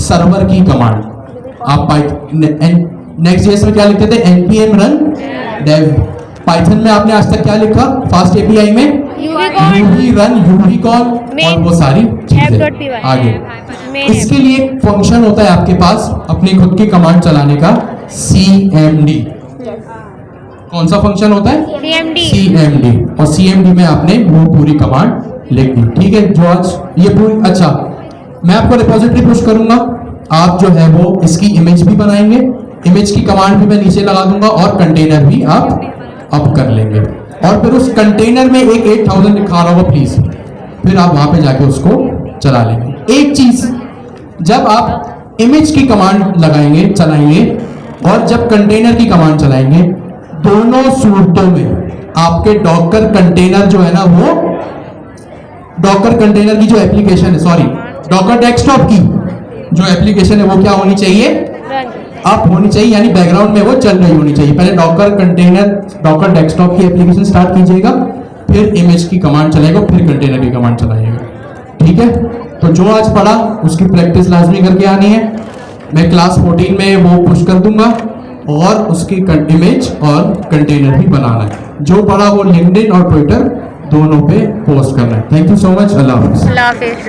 सर्वर की कमांड। आप नेक्स्ट.जेएस में क्या लिखते थे, npm run dev। पाइथन में आपने आज तक क्या लिखा, फास्ट एपीआई में uv run uvcall और वो सारी चीजें आगे। इसके लिए एक फंक्शन होता है आपके पास अपनी खुद की कमांड चलाने का, cmd। कौन सा फंक्शन होता है, cmd। और cmd में आपने वो पूरी कमांड लिख दी। ठीक है, जो आज ये पूरी, अच्छा मैं आपको रिपोजिटरी पुश करूंगा, आप जो है वो इसकी इमेज भी बनाएंगे, इमेज की कमांड भी मैं नीचे लगा दूंगा और कंटेनर भी आप अप कर लेंगे। और फिर उस कंटेनर में एक 8000 लिखा रहा होगा प्लीज, फिर आप वहां पे जाके उसको चला लेंगे। एक चीज, जब आप इमेज की कमांड लगाएंगे, चलाएंगे, और जब कंटेनर की कमांड चलाएंगे, दोनों सूरतों में आपके डॉकर कंटेनर जो है ना, वो डॉकर कंटेनर की जो एप्लीकेशन है, सॉरी डॉकर डेस्कटॉप की जो एप्लीकेशन है वो क्या होनी चाहिए, अप होनी चाहिए, यानी बैकग्राउंड में वो चल रही होनी चाहिए। पहले डॉकर कंटेनर, डॉकर डेस्कटॉप की एप्लीकेशन स्टार्ट कीजिएगा, फिर इमेज की कमांड चलाएगा, फिर कंटेनर की कमांड चलाइएगा। ठीक है, तो जो आज पढ़ा उसकी प्रैक्टिस लाजमी करके आनी है। मैं क्लास 14 में वो पुश कर दूंगा और उसकी इमेज और कंटेनर भी बनाना है। जो पढ़ा वो लिंक्डइन और ट्विटर दोनों पे पोस्ट करना है। थैंक यू सो मच, अल्लाह हाफिज़।